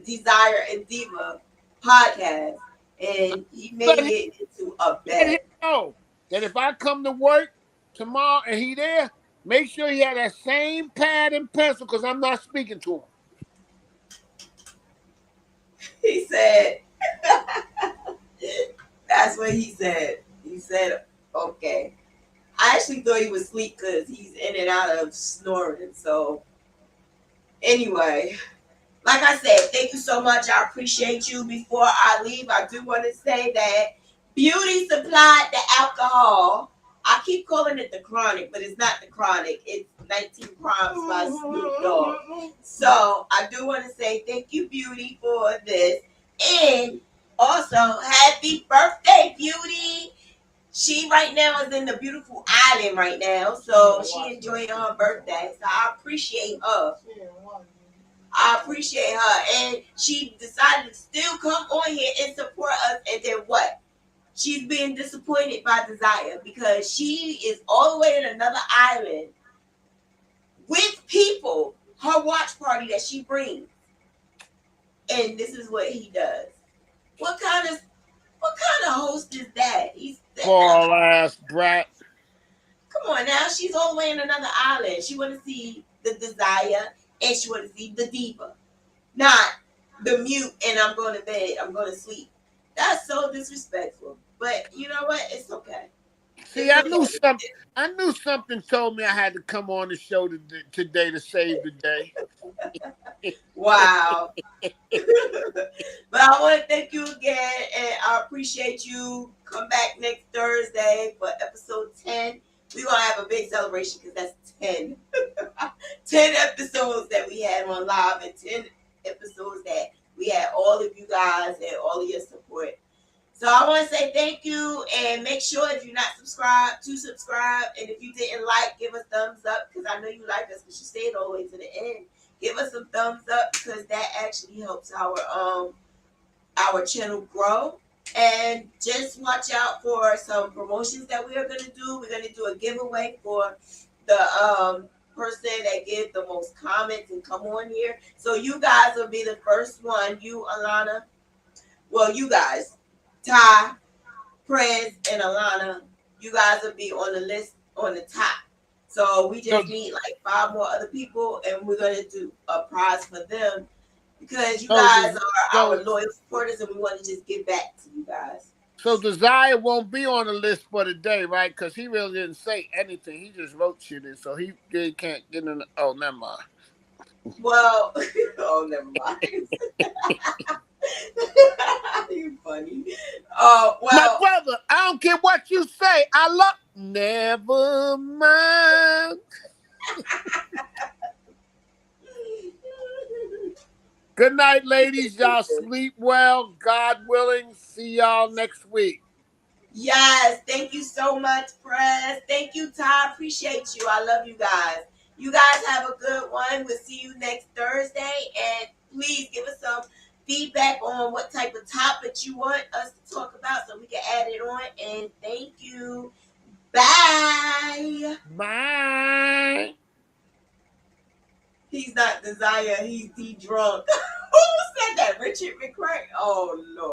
A: Desire and Diva podcast, and he
B: Let
A: made
B: him,
A: it into a
B: let him
A: bet.
B: know that if I come to work tomorrow and he there, make sure he had that same pad and pencil because I'm not speaking to him.
A: He said, "That's what he said." He said, "Okay." I actually thought he was asleep because he's in and out of snoring. So anyway, like I said, thank you so much. I appreciate you. Before I leave, I do want to say that Beauty supplied the alcohol. I keep calling it the chronic, but it's not the chronic. It's 19 Crimes by Snoop Dogg. So I do want to say thank you, Beauty, for this. And also, happy birthday, Beauty. She right now is in the beautiful island right now. So she enjoying her birthday. So I appreciate her. I appreciate her. And she decided to still come on here and support us. And then what? She's being disappointed by Desire because she is all the way in another island with people, her watch party that she brings. And this is what he does. What kind of host is that? He's
B: Poor ass brat.
A: Come on now, she's all the way in another island. She want to see the Desire and she want to see the Diva, not the mute. And I'm going to bed. I'm going to sleep. That's so disrespectful. But you know what? It's okay.
B: See, I knew something told me I had to come on the show today to save the day.
A: Wow. But I want to thank you again, and I appreciate you. Come back next Thursday for episode 10. We're going to have a big celebration because that's 10. 10 episodes that we had on live and 10 episodes that we had all of you guys and all of your support. So I want to say thank you, and make sure if you're not subscribed to subscribe, and if you didn't like, give us thumbs up because I know you like us because you stayed all the way to the end. Give us some thumbs up because that actually helps our channel grow. And just watch out for some promotions that we are going to do. We're going to do a giveaway for the person that gives the most comments and come on here. So you guys will be the first one. You, Alana. Well, you guys. Ty, Prez, and Alana, you guys will be on the list on the top. So we just need like 5 more other people, and we're going to do a prize for them because you guys are our loyal supporters, and we want to just give back to you guys.
B: So Desire won't be on the list for today, right? Because he really didn't say anything. He just wrote shit in, so he can't get in. Oh, never mind.
A: Well, never mind. You funny. Well,
B: my brother, I don't care what you say. I love. Never mind. Good night, ladies. Y'all sleep well. God willing. See y'all next week.
A: Yes, thank you so much, Press. Thank you, Ty. Appreciate you. I love you guys. You guys have a good one. We'll see you next Thursday. And please give us some feedback on what type of topics you want us to talk about so we can add it on. And thank you. Bye.
B: Bye.
A: He's not Desire. He's D drunk. Who said that? Richard McCray? Oh, Lord.